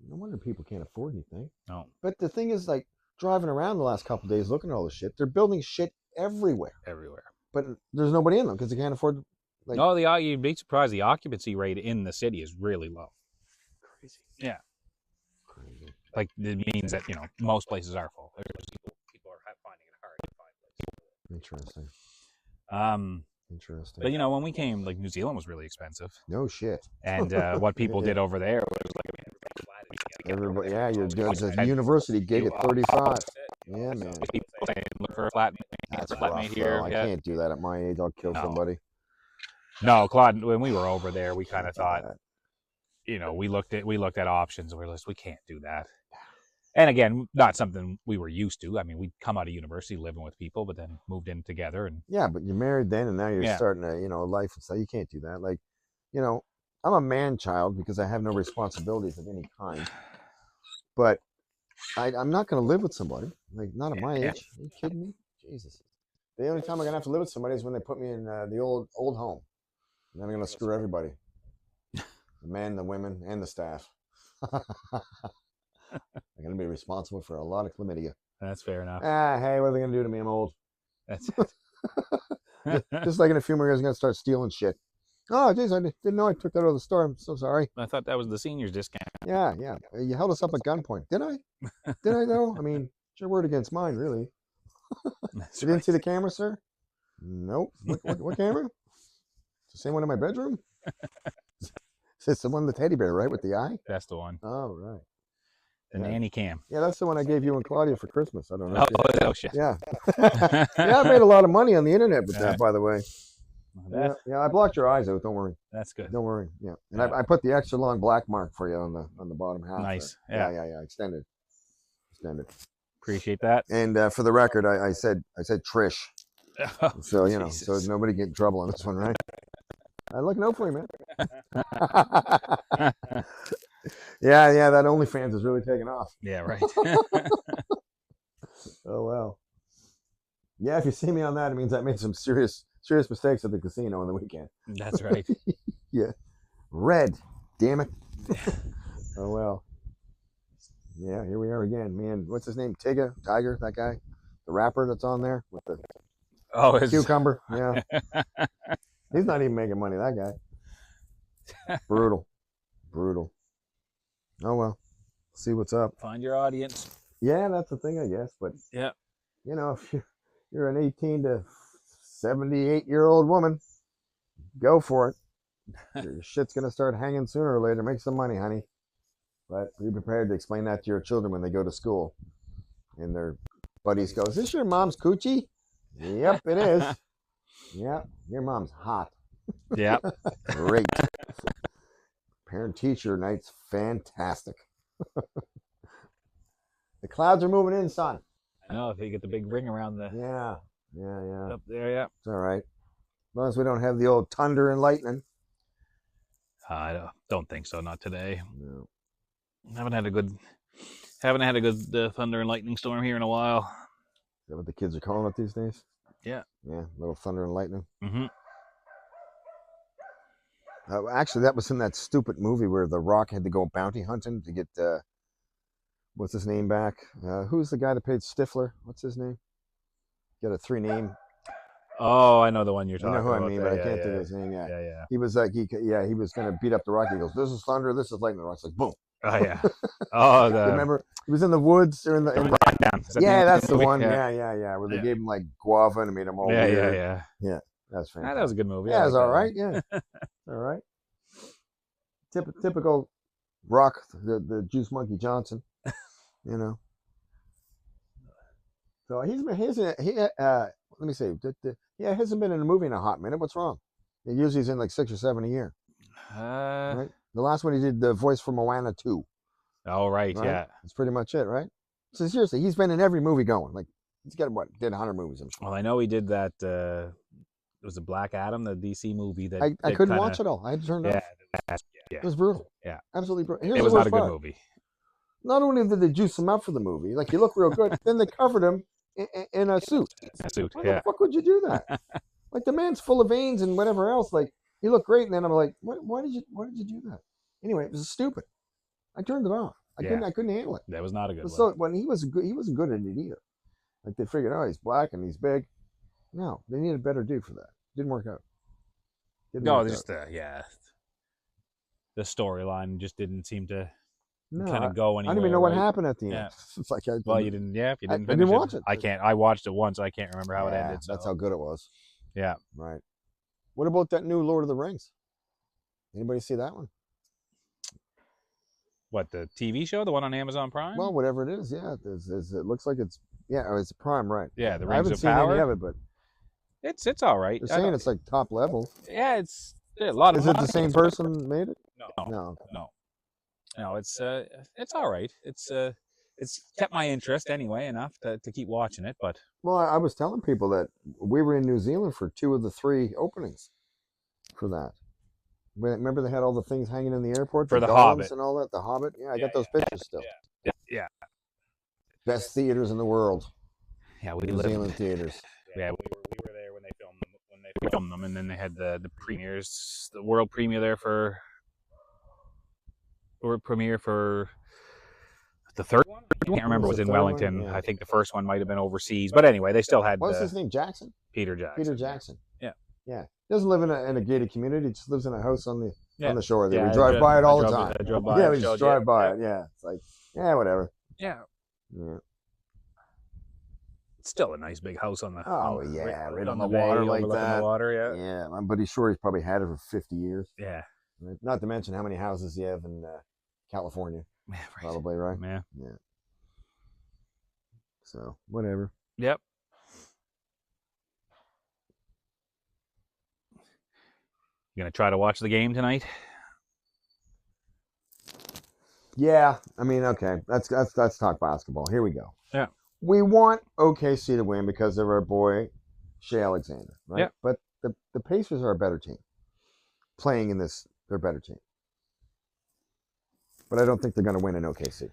No wonder people can't afford anything. No. But the thing is, like, driving around the last couple of days looking at all this shit, they're building shit everywhere. Everywhere. But there's nobody in them because they can't afford. Like, no, you'd be surprised. The occupancy rate in the city is really low. Crazy. Yeah. Crazy. Like, it means that, you know, most places are full. People are finding it hard to find places. Interesting. Interesting. But, you know, when we came, like, New Zealand was really expensive. No shit. And what people did over there was like, everybody, yeah, you're doing a university gig at 35. Yeah, man. People saying, look for a flatmate. That's rough, here. I can't do that at my age. I'll kill somebody. No, Claude. When we were over there, we kind of thought, you know, we looked at options, and we realized we can't do that. And again, not something we were used to. I mean, we'd come out of university living with people, but then moved in together. And yeah, but you're married then, and now you're starting a, you know, life and stuff. You can't do that. Like, you know, I'm a man child because I have no responsibilities of any kind. But I'm not going to live with somebody, like, not at my age. Are you kidding me? Jesus. The only time I'm going to have to live with somebody is when they put me in the old home. And then I'm going to screw everybody. The men, the women, and the staff. I'm going to be responsible for a lot of chlamydia. That's fair enough. Hey, what are they going to do to me? I'm old. That's it. Just like in a few more years, I'm going to start stealing shit. Oh, geez, I didn't know I took that out of the store. I'm so sorry. I thought that was the seniors discount. Yeah. You held us up at gunpoint. Did I? Did I, though? I mean, it's your word against mine, really. You didn't see the camera, sir? Nope. What camera? It's the same one in my bedroom? It's the one with the teddy bear, right, with the eye? That's the one. Oh, right. The nanny cam. Yeah, that's the one I gave you and Claudia for Christmas. I don't know. Oh shit. Yeah. Yeah, I made a lot of money on the internet with that, by the way. Yeah, I blocked your eyes out. Don't worry. That's good. Don't worry. Yeah, and I put the extra long black mark for you on the bottom half. Nice. Yeah. Extended. Appreciate that. And for the record, I said Trish. Oh, so you know, so nobody get in trouble on this one, right? I look no for you, man. Yeah, that OnlyFans is really taking off. Yeah, right. Oh well. Yeah, if you see me on that, it means I made some serious mistakes at the casino on the weekend. That's right. Yeah. Red. Damn it. Oh well. Yeah, here we are again, man. What's his name? Tiger, that guy, the rapper that's on there with the cucumber. Yeah. He's not even making money. That guy. Brutal. Oh well. See what's up. Find your audience. Yeah, that's the thing, I guess. But yeah, you know, if you're an 18 to 78-year-old woman, go for it. Your shit's gonna start hanging sooner or later. Make some money, honey. But be prepared to explain that to your children when they go to school. And their buddies go, "Is this your mom's coochie?" Yep, it is. Yep, your mom's hot. Yep. Great. Parent-teacher night's fantastic. The clouds are moving in, son. I know, if you get the big ring around the... Yeah. Up there, yeah. It's all right. As long as we don't have the old thunder and lightning. I don't think so, not today. No. Haven't had a good thunder and lightning storm here in a while. Is that what the kids are calling it these days? Yeah. Yeah, little thunder and lightning. Mm-hmm. Actually, that was in that stupid movie where The Rock had to go bounty hunting to get, what's his name back? Who's the guy that played Stifler? What's his name? Got a 3 name. Oh, I know the one you're talking about. You know who I mean, but I can't think of his name. Yeah. He was like, he was going to beat up The Rock. He goes, "This is thunder, this is lightning." The Rock's like, boom. Oh, yeah. Oh, remember? He was in the woods or in the... that's the one. Yeah. Where they gave him like guava and made him all weird. Yeah. That's fantastic. That was a good movie. Yeah, it was all right. Yeah. All right. typical Rock, the Juice Monkey Johnson, you know. So let me see, he hasn't been in a movie in a hot minute. What's wrong? Usually he's in like 6 or 7 a year. Right? The last one he did the voice for Moana 2. Oh, right, yeah. That's pretty much it, right? So seriously, he's been in every movie going. Like, he's got, did 100 movies, I'm sure. Well, I know he did that, it was a Black Adam, the DC movie. I couldn't watch it all. I had to turn it off. Yeah. It was brutal. Yeah. Absolutely brutal. It was not a good movie. Not only did they juice him up for the movie, like, he looked real good, then they covered him in a suit. Why the fuck would you do that? Like, the man's full of veins and whatever else. Like, he looked great, and then I'm like, why did you do that? Anyway, it was stupid. I turned it off. I couldn't handle it. That was not a good one. So when he wasn't good at it either. Like, they figured, oh, he's black and he's big. No, they needed a better dude for that. Didn't work out. The storyline just didn't seem to kind of go anywhere. I don't even know what happened at the end. It's like, well, you didn't. Yeah, if you didn't. I didn't watch it. I watched it once. I can't remember how it ended. So. That's how good it was. Yeah. Right. What about that new Lord of the Rings? Anybody see that one? What, the TV show, the one on Amazon Prime? Well, whatever it is, yeah. It looks like it's Prime, right? Yeah, the Rings of Power. I haven't seen any of it, but it's all right. They're saying it's like top level. Yeah, it's a lot of. Is it the same person made it? No. It's all right. It's kept my interest anyway enough to keep watching it. But well, I was telling people that we were in New Zealand for 2 of the 3 openings for that. Remember they had all the things hanging in the airport for the Hobbit and all that. The Hobbit, yeah, I got those pictures still. Yeah. Best theaters in the world. Yeah, New Zealand theaters. Yeah, we were there when they filmed them, and then they had the premieres, the world premiere there for the third one. I can't remember. It was in Wellington. Yeah. I think the first one might have been overseas, but anyway, they still had. What's his name? Jackson. Peter Jackson. Peter Jackson. Yeah. Yeah. He doesn't live in a gated community. He just lives in a house on the shore. There. We drive by it all the time. We just drive by it. Yeah. It's like, whatever. Yeah. It's still a nice big house on the. Right on the water like that. The water, yeah. I'm pretty sure he's probably had it for 50 years. Yeah. Right? Not to mention how many houses you have in California. Yeah, right. Probably, right? Yeah. So whatever. Yep. You gonna try to watch the game tonight? Yeah, I mean, okay. Let's talk basketball. Here we go. Yeah. We want OKC to win because of our boy Shea Alexander, right? Yeah. But the Pacers are a better team. Playing in this, they're a better team. But I don't think they're going to win in OKC.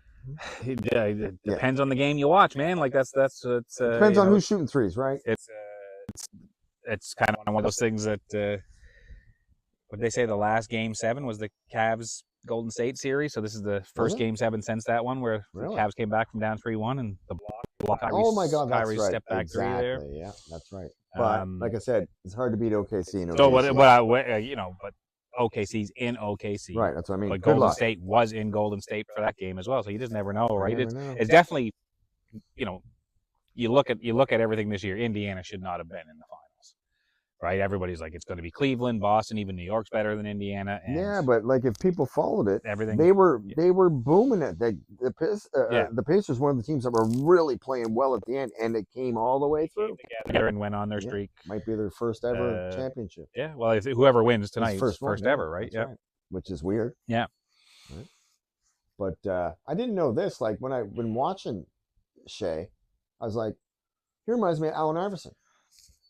It depends on the game you watch, man. Like that's depends on who's shooting threes, right? It's kind of one of those things that what they say the last game 7 was the Cavs Golden State series. So this is the first game 7 since that one where the Cavs came back from down 3-1 and the block. Oh my God, that's Kyrie right. Stepped back exactly. 3 there. Yeah, that's right. But like I said, it's hard to beat OKC. So but OKC's in OKC. Right, that's what I mean. But Golden State was in Golden State for that game as well. So you just never know, right? It's definitely, you look at everything this year. Indiana should not have been in the finals, right? Everybody's like, it's going to be Cleveland, Boston, even New York's better than Indiana. And but like if people followed it, everything they were booming it. The Pacers, one of the teams that were really playing well at the end, and it came all the way through. Together and went on their streak. Might be their first ever championship. Yeah, well, if whoever wins tonight, first ever, right? Yeah, right. Which is weird. Yeah. Right? But I didn't know this. Like when watching Shea, I was like, he reminds me of Allen Iverson.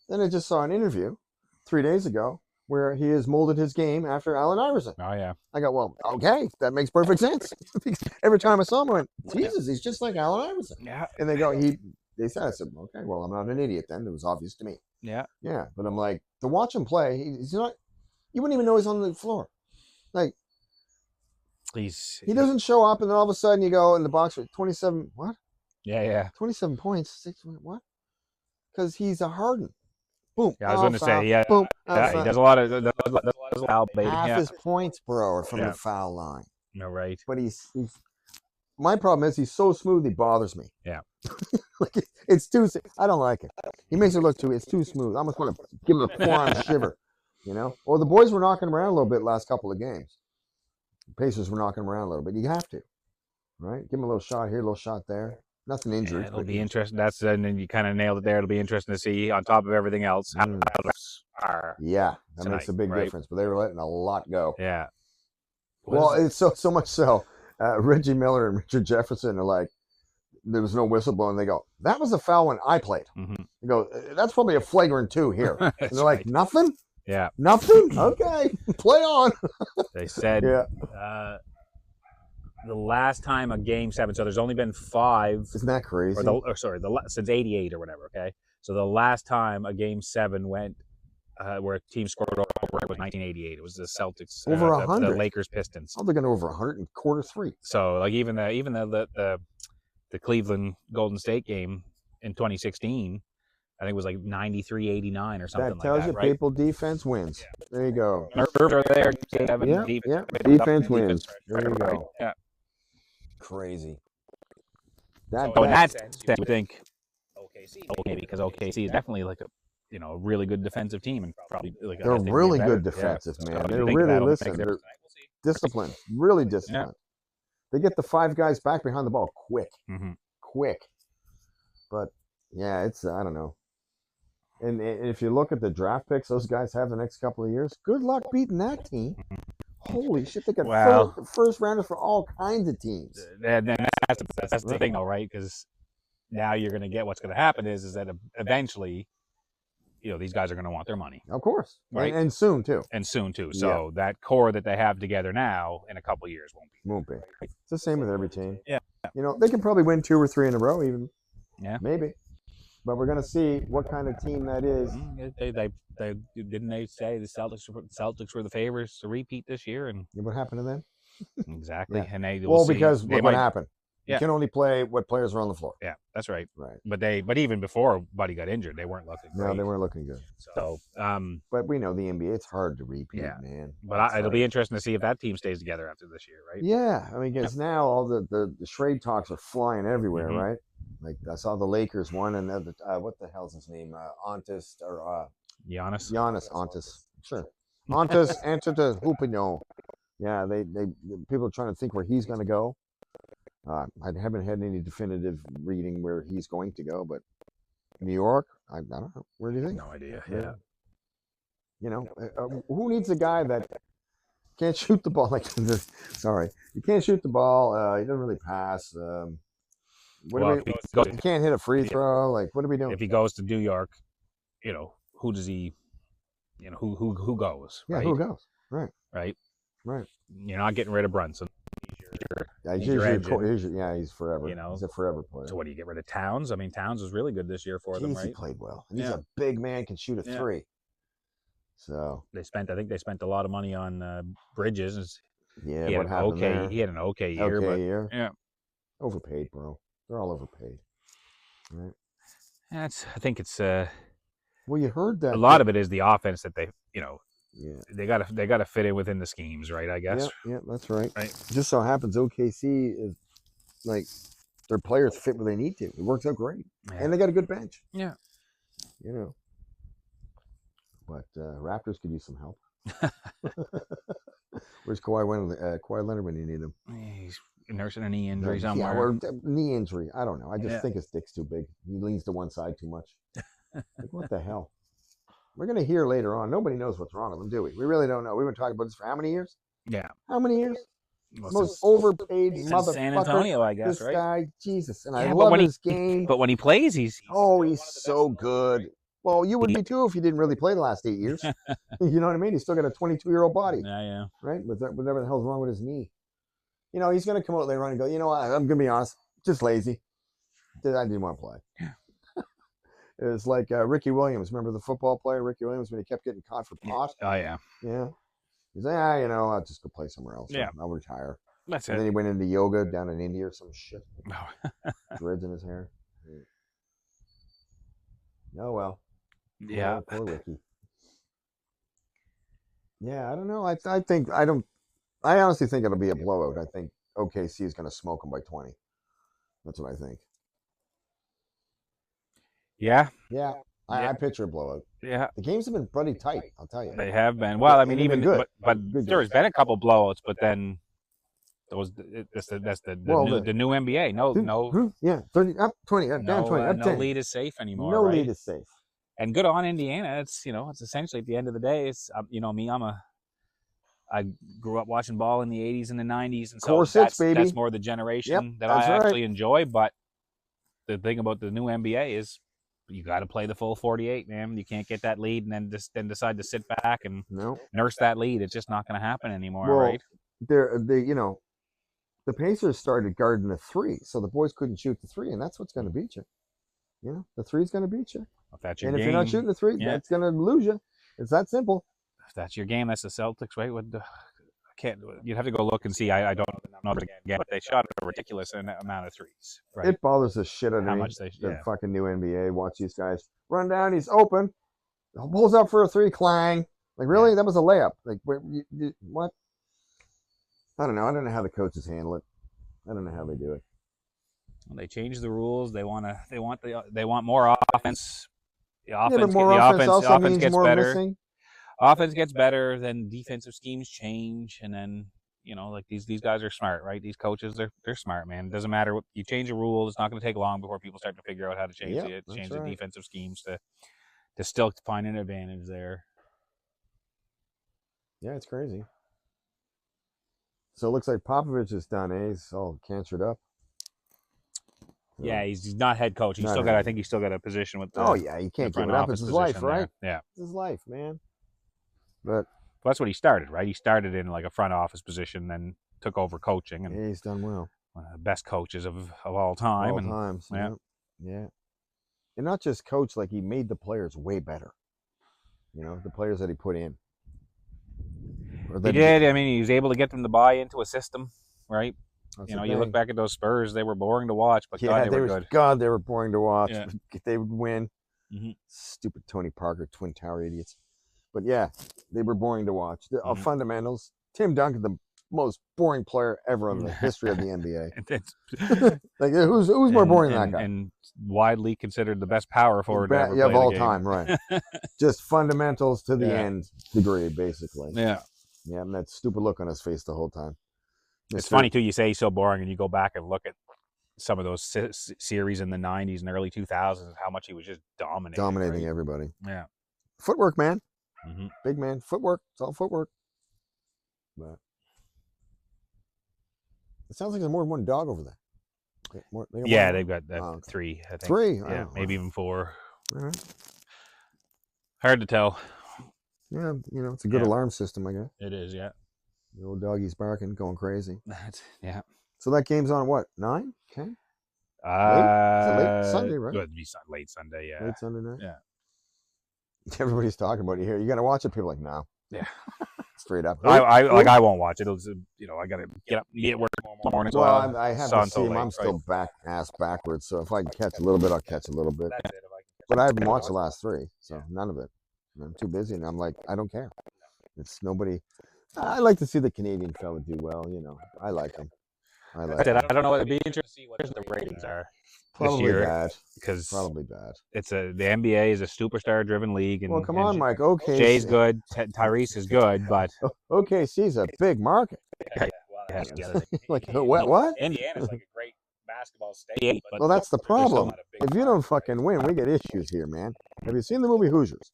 Then I just saw an interview 3 days ago where he has molded his game after Allen Iverson. Oh, yeah. I go, well, okay, that makes perfect sense. Every time I saw him, I went, Jesus, he's just like Allen Iverson. Yeah. And they said, I said, okay, well, I'm not an idiot then. It was obvious to me. Yeah. Yeah. But I'm like, to watch him play, he's not, you wouldn't even know he's on the floor. Like, he doesn't show up and then all of a sudden you go in the box for 27, what? Yeah. 27 points, 6, what? Because he's a Harden. Boom. Yeah, I was going to say, boom. He does a lot of foul baiting. Half his points, bro, are from the foul line. No, right. But he's my problem is he's so smooth, he bothers me. Yeah. Like it's too. I don't like it. He makes it look it's too smooth. I almost want to give him a forearm shiver. Well, the boys were knocking him around a little bit last couple of games. Pacers were knocking them around a little bit. You have to, right? Give them a little shot here, a little shot there. Nothing injured. It'll be interesting. And then you kind of nailed it there. It'll be interesting to see, on top of everything else, how others are. Yeah, that tonight, makes a big right? difference. But they were letting a lot go. Yeah. Well, it's so much so. Reggie Miller and Richard Jefferson are like, there was no whistle blowing. They go, that was a foul when I played. Mm-hmm. They go, that's probably a flagrant 2 here. And they're like, nothing? Yeah. Nothing? Okay, play on. They said the last time a Game 7, so there's only been 5. Isn't that crazy? Since 88 or whatever, okay? So the last time a Game 7 went where a team scored over it was 1988. It was the Celtics. Over 100. The Lakers Pistons. Oh, they're going to over 100 in quarter 3. So like even the Cleveland Golden State game in 2016, I think it was like 93-89 or something like that. That tells you right? people defense wins. Yeah. There you go. Nerves are there. Defense wins. There you go. Yeah. Crazy. In that sense, you would think OKC, because OKC is definitely like a really good defensive team, and probably like they're really good defensive, man. They're really they're disciplined, really disciplined. Yeah. They get the 5 guys back behind the ball quick. But yeah, it's I don't know. And if you look at the draft picks those guys have the next couple of years, good luck beating that team. Holy shit, they got first rounders for all kinds of teams. And that's the thing, though, right? Because now you're going to get what's going to happen is that eventually, these guys are going to want their money. Of course. Right? And soon, too. So that core that they have together now in a couple of years won't be. It's the same with every team. Yeah. They can probably win 2 or 3 in a row even. Yeah. Maybe. But we're going to see what kind of team that is. They didn't they say the Celtics were the favorites to repeat this year, and what happened to them? Exactly. Yeah. And because what happened? You can only play what players are on the floor. Yeah, that's right. Right. But even before Buddy got injured, they weren't looking great. No, they weren't looking good. So, but we know the NBA, it's hard to repeat, man. But it'll be interesting to see if that team stays together after this year, right? Yeah, I mean, because now all the trade talks are flying everywhere, right? Like I saw the Lakers one, and what the hell's his name? Giannis. Giannis Antis. Sure. Antis Antetokounmpo. Yeah, they people are trying to think where he's going to go. I haven't had any definitive reading where he's going to go, but New York, I don't know. Where do you think? No idea. Yeah. Who needs a guy that can't shoot the ball? Sorry, you can't shoot the ball. He doesn't really pass. He can't hit a free throw. Like, what are we doing? If he goes to New York, who does he? Who goes? Yeah, right? who goes? Right. You're not getting rid of Brunson. He's forever. He's a forever player. So what do you get rid of Towns? I mean, Towns was really good this year for them, right? He played well. And he's a big man, can shoot a 3. So I think they spent a lot of money on Bridges. Yeah, what happened there? He had an okay year. Yeah, overpaid, bro. They're all overpaid. Right. I think it's well, you heard that. A lot of it is the offense that they they gotta fit in within the schemes, right? I guess. Yeah, that's right. Just so happens OKC is like their players fit where they need to. It works out great, and they got a good bench. Yeah. But Raptors could use some help. Where's Kawhi Leonard when you need him? He's nursing a knee injury somewhere. Or knee injury. I don't know. I just think his dick's too big. He leans to one side too much. What the hell? We're going to hear later on. Nobody knows what's wrong with him, do we? We really don't know. We've been talking about this for how many years? Yeah. How many years? Most overpaid motherfucker. San Antonio, I guess, this right? Guy, Jesus. And I love his game. But when he plays, he's so good. Well, you would be too if you didn't really play the last 8 years. You know what I mean? He's still got a 22-year-old body. Yeah. Right? Whatever the hell's wrong with his knee. He's going to come out later on and go, you know what? I'm going to be honest. Just lazy. I didn't want to play. It's like Ricky Williams. Remember the football player, Ricky Williams, when he kept getting caught for pot? Oh, yeah. Yeah. He's like, I'll just go play somewhere else. Yeah. I'll retire. That's and then he went into yoga down in India or some shit. Oh. Dreads in his hair. Oh, well. Yeah. Poor Ricky. Yeah, I don't know. I honestly think it'll be a blowout. I think OKC is going to smoke them by 20. That's what I think. Yeah. Yeah. I picture a blowout. Yeah. The games have been pretty tight, I'll tell you. They have been. Well, I mean, but there's been a couple blowouts, but then That's the new NBA. No, yeah, 30 up, 20 up, down 20 up, 10. No lead is safe anymore. No right? lead is safe. And good on Indiana. It's it's essentially at the end of the day, it's me. I grew up watching ball in the 80s and the 90s, and so that's more the generation that I actually enjoy. But the thing about the new NBA is you got to play the full 48, man. You can't get that lead and then decide to sit back and nurse that lead. It's just not going to happen anymore, right? The Pacers started guarding the 3, so the boys couldn't shoot the 3, and that's what's going to beat you. The 3's going to beat you. If that's your game, if you're not shooting the 3, that's going to lose you. It's that simple. If that's your game, that's the Celtics, right? You'd have to go look and see. I don't know the game, but they shot a ridiculous amount of threes. Right? It bothers the shit out of me. The fucking new NBA. Watch these guys run down. He's open. Pulls up for a 3. Clang. Like, really? That was a layup. Like, what? I don't know. I don't know how the coaches handle it. I don't know how they do it. Well, they changed the rules. They want more offense. The offense gets better. Missing. Offense gets better, then defensive schemes change, and then like these guys are smart, right? These coaches, they're smart, man. It doesn't matter what you change the rules; it's not going to take long before people start to figure out how to change the defensive schemes to still find an advantage there. Yeah, it's crazy. So it looks like Popovich is done. He's all cancered up. Yeah, he's not head coach. I think he's still got a position with. He can't give it up. It's his life, right? Yeah, it's his life, man. But that's what he started, right? He started in like a front office position, then took over coaching, and he's done well. One of the best coaches of all time. Yeah. And not just coach, like he made the players way better. The players that he put in. He did. I mean, he was able to get them to buy into a system, right? You look back at those Spurs; they were boring to watch, but God, they were good. God, they were boring to watch. Yeah. They would win. Mm-hmm. Stupid Tony Parker, Twin Tower idiots. But yeah, they were boring to watch. The fundamentals. Tim Duncan, the most boring player ever in the history of the NBA. Like who's more boring than that guy? And widely considered the best power forward of all time, right? Just fundamentals to the end degree, basically. Yeah. Yeah, and that stupid look on his face the whole time. It's funny too. You say he's so boring, and you go back and look at some of those series in the '90s and early 2000s, how much he was just dominating everybody. Yeah. Footwork, man. Mm-hmm. Big man, footwork. It's all footwork. But it sounds like there's more than one dog over there. They've got 3, I think. 3? Yeah, maybe even 4. Right. Hard to tell. Yeah, it's a good alarm system, I guess. It is, yeah. The old doggy's barking, going crazy. Yeah. So that game's on what, 9? 10? Late Sunday, right? It would be late Sunday, yeah. Late Sunday night? Yeah. Everybody's talking about it here. You got to watch it. People are like, no. Yeah. Straight up. I won't watch it. I got to get up and be at work tomorrow morning. Well, I have to see him. I'm still ass backwards. So if I can catch a little bit, I'll catch a little bit. But I haven't watched the last 3, so none of it. I'm too busy, and I'm like, I don't care. It's nobody. I like to see the Canadian fella do well. I like him. I don't know what it'd be interesting to see what the ratings are. Probably this year, bad. Because probably bad. The NBA is a superstar-driven league, and well, come on, Mike. Okay, Jay's good. Tyrese is good, but OKC's a big market. Like what? Indiana's like a great basketball state. Well, that's the problem. If you don't fucking win, we get issues here, man. Have you seen the movie Hoosiers?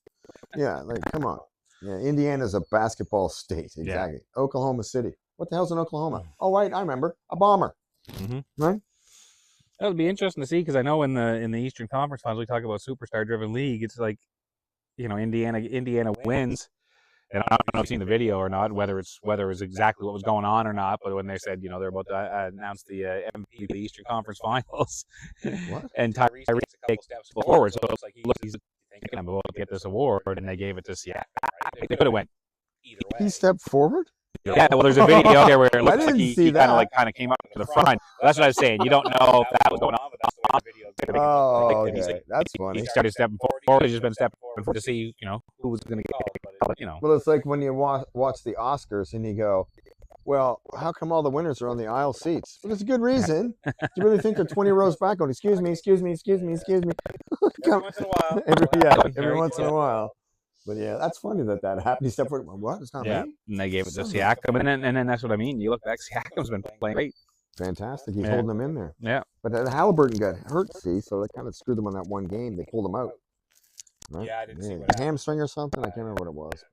Yeah, like come on. Yeah, Indiana's a basketball state. Exactly. Yeah. Oklahoma City. What the hell's in Oklahoma? Oh, right, I remember. A bomber. Mm-hmm. Right? That would be interesting to see, because I know in the Eastern Conference Finals we talk about superstar-driven league. It's like, Indiana wins, and I don't know if you've seen the video or not, whether it's exactly what was going on or not. But when they said, they're about to announce the MVP of the Eastern Conference Finals, and Tyrese takes a couple steps forward, so it's like he's thinking, I'm about to get this award, and they gave it to Seattle. They could have went either way. He stepped forward. Yeah, well, there's a video there where it looks like he kind of came up to the front. That's what I was saying. You don't know if that was going on, but that's the video. Oh, okay. That's funny. He started stepping forward. He's just been stepping forward to see, who was going to get. Well, it's like when you watch the Oscars and you go, well, how come all the winners are on the aisle seats? Well, there's a good reason. Do you really think they're 20 rows back going, excuse me? Every once in a while. Every once in a while. But yeah, that's funny that happened. He stepped forward. What? It's not me. And they gave it to Siakam, and then that's what I mean. You look back, Siakam's been playing great. Fantastic. He's holding them in there. Yeah. But Halliburton got hurt, see, so that kind of screwed them on that one game. They pulled him out. Right? Yeah, I didn't see what hamstring or something. I can't remember what it was.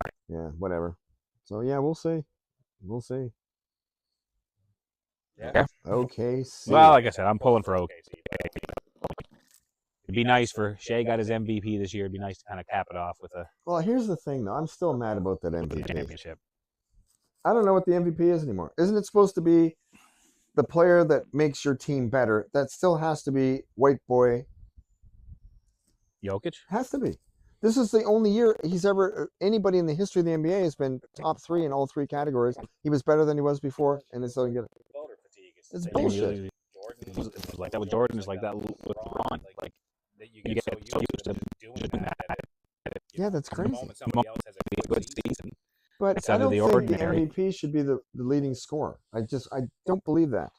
But yeah, whatever. So yeah, we'll see. We'll see. Yeah. OKC. Well, like I said, I'm pulling for OKC. It'd be nice for Shea got his MVP this year. It'd be nice to kind of cap it off with a. Well, here's the thing, though. I'm still mad about that MVP championship. I don't know what the MVP is anymore. Isn't it supposed to be the player that makes your team better? That still has to be white boy. Jokic? Has to be. This is the only year he's ever, anybody in the history of the NBA has been top 3 in all 3 categories. He was better than he was before, and it's still get it. It's bullshit. Jordan is like that with Jordan. Is like that with LeBron. Like you get so used to doing that. Yeah, that's crazy. The moment somebody else has a good season, but I don't think the MVP should be the leading scorer. I don't believe that.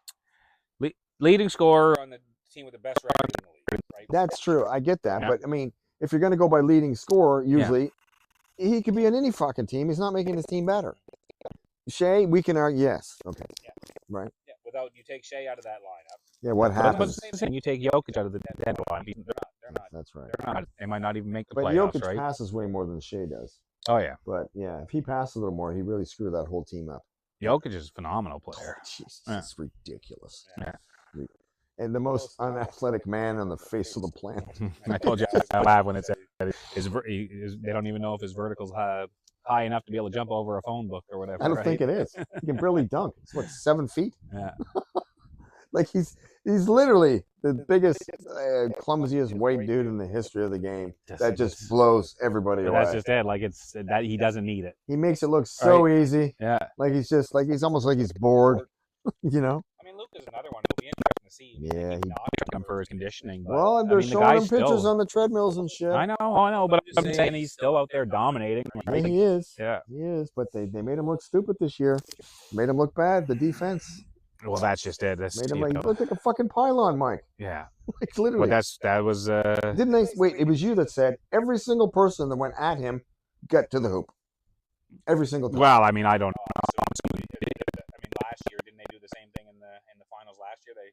Leading scorer on the team with the best record in the league. Right? That's true. I get that, but I mean, if you're going to go by leading scorer, usually he could be on any fucking team. He's not making his team better. Shea, we can argue. Yes. Okay. Yeah. Right. Yeah. Without you take Shea out of that lineup. Yeah. What happens? But you take Jokic out of the dead line. They're not. That's right. They might not even make the playoffs. But Jokic right? passes way more than Shea does. Oh yeah. But yeah, if he passed a little more, he really screwed that whole team up. Jokic is a phenomenal player. Oh, Jesus, it's ridiculous. Yeah. And the most unathletic man on the face of the planet. I told you I laugh when it said they don't even know if his vertical's high enough to be able to jump over a phone book or whatever. I don't think it is. He can barely dunk. It's what, 7 feet? Yeah. Like he's literally the biggest, clumsiest white dude in the history of the game. That just blows everybody away. That's just it. Like it's that he doesn't need it. He makes it look so easy. Yeah. Like he's almost like he's bored. You know. I mean, Luke is another one. It'll be interesting to see. Yeah, he knocked him for his conditioning. But, well, and they're showing him pictures on the treadmills and shit. I know, but I'm saying he's still out there dominating. Right? Yeah, he is. Yeah, he is. But they made him look stupid this year. Made him look bad. The defense. Well, that's just it. That's made him look like a fucking pylon, Mike. Yeah, like literally. But that was. Didn't they? Wait, it was you that said every single person that went at him got to the hoop. Every single time. Well, I mean, I don't know. I mean, last year didn't they do the same thing in the finals last year? They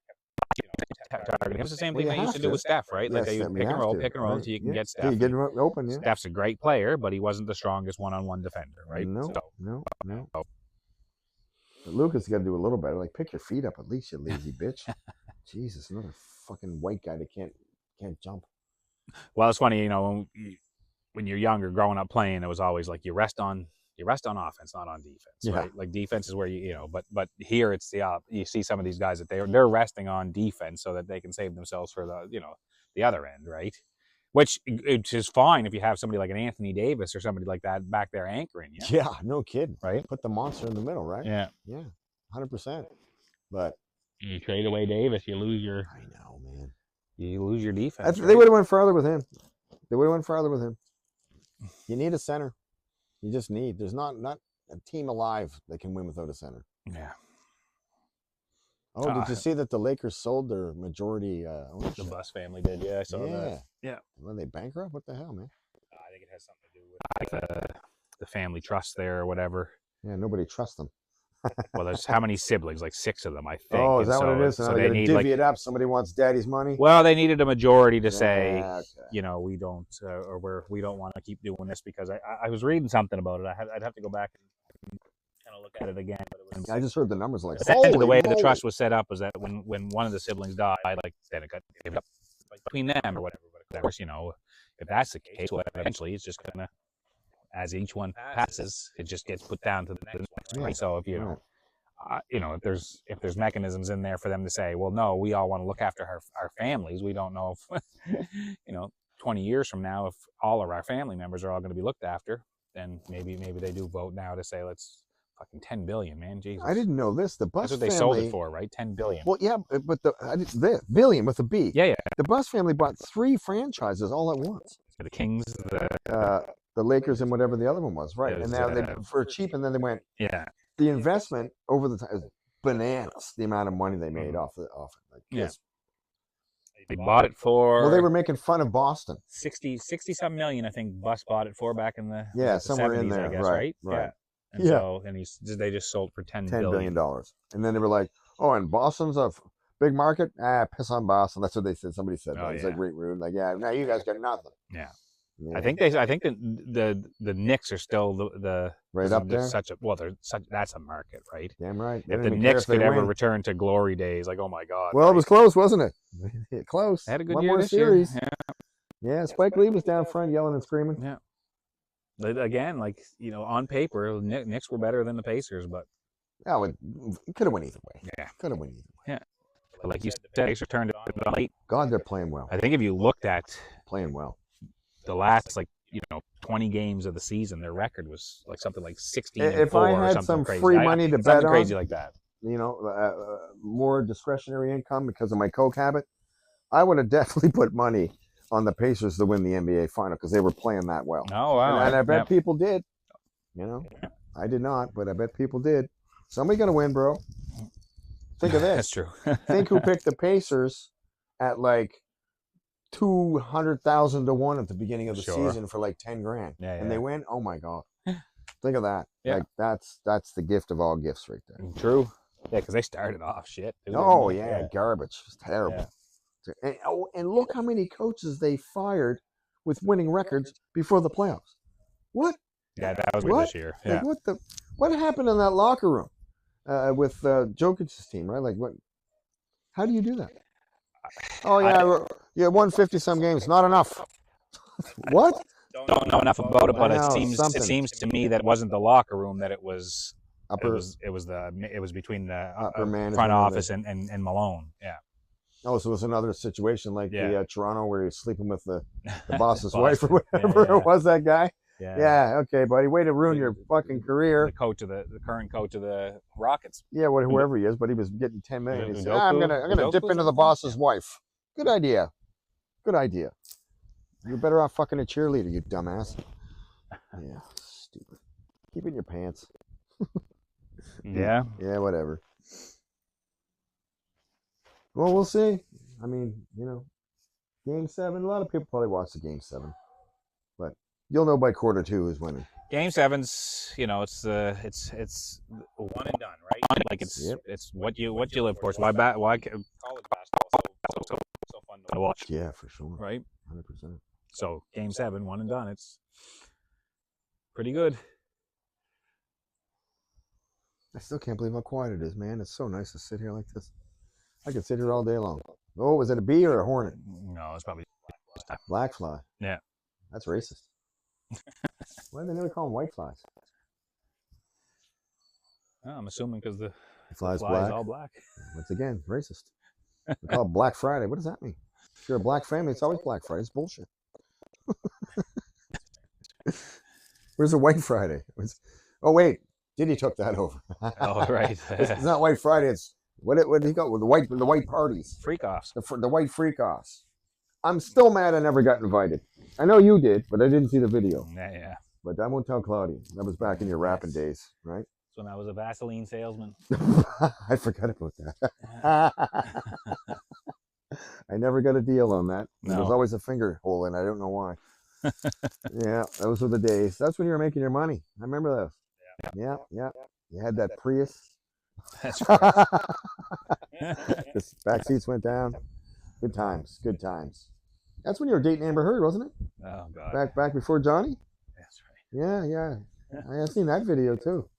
kept targeting. It was the same thing they used to do with Steph, right? Like they used pick and roll, until you can get Steph. You get him open. Yeah. Steph's a great player, but he wasn't the strongest one-on-one defender, right? No. But Lucas got to do a little better. Like, pick your feet up at least, you lazy bitch. Jesus, another fucking white guy that can't jump. Well, it's funny, when you're younger, growing up playing, it was always like you rest on offense, not on defense, right? Like defense is where but here it's you see some of these guys that they're resting on defense so that they can save themselves for the other end, right? Which is fine if you have somebody like an Anthony Davis or somebody like that back there anchoring you. Yeah, no kidding. Right? Put the monster in the middle, right? Yeah. Yeah, 100%. But you trade away Davis, you lose your. I know, man. You lose your defense. They would have went farther with him. You need a center. You just need. There's not a team alive that can win without a center. Yeah. Oh, did you see that the Lakers sold their majority ownership? The Bus family did, yeah. I saw that. Yeah. Were they bankrupt? What the hell, man? I think it has something to do with the family trust there or whatever. Yeah, nobody trusts them. Well, there's how many siblings? Like 6 of them, I think. Oh, is that what it is? So they need divvy it up. Somebody wants daddy's money. Well, they needed a majority to say, we don't, we don't want to keep doing this because I was reading something about it. I'd have to go back and kind of look at it again. But it was, I just heard the numbers like. The way the trust was set up was that when one of the siblings died, like then it got given up between them or whatever. But of course, if that's the case, well, eventually it's just gonna. As each one passes, it just gets put down to the next one. So if if there's mechanisms in there for them to say, well, no, we all want to look after our families. We don't know if 20 years from now, if all of our family members are all going to be looked after, then maybe they do vote now to say let's fucking $10 billion, man. Jesus, I didn't know this. The Bus That's what they sold it for, right? $10 billion. Well, yeah, but the billion with a B. Yeah. The Bus family bought 3 franchises all at once. The Kings, the Lakers and whatever the other one was, right? And now they for cheap, and then they went. Yeah. The investment over the time is bananas. The amount of money they made off it. Like, They bought it for. Well, they were making fun of Boston. 60 some million, I think. Bus bought it for back in the somewhere 70s, in there, I guess, right? Yeah. And so, they just sold for $10 billion. And then they were like, "Oh, and Boston's a big market. Piss on Boston." That's what they said. Somebody said that. It's like great rude. Like, now you guys got nothing. Yeah. I think the Knicks are still the right up there. That's a market, right? Damn right. If the Knicks could ever return to glory days, like, oh my God. Well, it was close, wasn't it? Close. They had a good One year more this series. year. Yeah, Spike Lee was down front yelling and screaming. Yeah. Again, like, on paper, Knicks were better than the Pacers, but it could have went either way. Yeah, could have went either way. Yeah, but like you said, the Pacers turned it on late. God, they're playing well. I think if you looked at playing well, the last 20 games of the season, their record was like something like 16. If I had some crazy. free money to bet on, crazy like that, more discretionary income because of my Coke habit, I would have definitely put money on the Pacers to win the NBA final because they were playing that well. Oh, wow. And I bet people did. I did not, but I bet people did. Somebody gonna win, bro. Think of this. That's true. Think who picked the Pacers at like 200,000 to 1 at the beginning of the season for like 10 grand. Yeah, and they win. Oh my God. Think of that. Yeah. Like that's the gift of all gifts right there. True. Yeah, because they started off shit. Garbage. It's terrible. Yeah. And look how many coaches they fired with winning records before the playoffs. What? Yeah, that was weird this year. Yeah. Like what happened in that locker room with Jokic's team, right? Like what? How do you do that? Oh yeah, 150 some games, not enough. What? Don't know enough about it, but it seems to me that it wasn't the locker room, that it was it was between the front office and Malone. Yeah. Oh, so it was another situation like the Toronto where he's sleeping with the boss's wife or whatever it was, that guy. Yeah. Okay, buddy. Way to ruin your fucking career. The current coach of the Rockets. Yeah, whoever he is, but he was getting 10 million. He said, I'm gonna dip into the boss's wife. Good idea. Good idea. You're better off fucking a cheerleader, you dumbass. Yeah, stupid. Keep it in your pants. Yeah. Yeah, whatever. Well, we'll see. I mean, Game 7. A lot of people probably watch the Game 7, but you'll know by quarter 2 who's winning. Game 7's, it's 1 and done, right? Like it's what you live for. So why college basketball so fun to watch? Yeah, for sure. Right. 100%. So Game 7, 1 and done. It's pretty good. I still can't believe how quiet it is, man. It's so nice to sit here like this. I could sit here all day long. Oh, was it a bee or a hornet? No, it's probably black fly. Yeah. That's racist. Why do they never call them white flies? I'm assuming because the fly is all black. Once again, racist. We call it Black Friday. What does that mean? If you're a black family, it's always Black Friday. It's bullshit. Where's the White Friday? Oh, wait. Diddy took that over. Oh, right. It's not White Friday. It's what did he go with the white parties? Freak offs. The white freak offs. I'm still mad I never got invited. I know you did, but I didn't see the video. Yeah. But I won't tell Claudia. That was back in your rapping days, right? So I was a Vaseline salesman. I forgot about that. I never got a deal on that. No. There was always a finger hole in it. I don't know why. Yeah, those were the days. That's when you were making your money. I remember those. Yeah. You had that Prius. That's right. The back seats went down. Good times. That's when you were dating Amber Heard, wasn't it? Oh God. Back before Johnny. That's right. Yeah. I have seen that video too.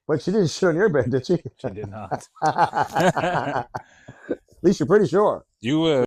But she didn't shit on your bed, did she? She did not. At least you're pretty sure. You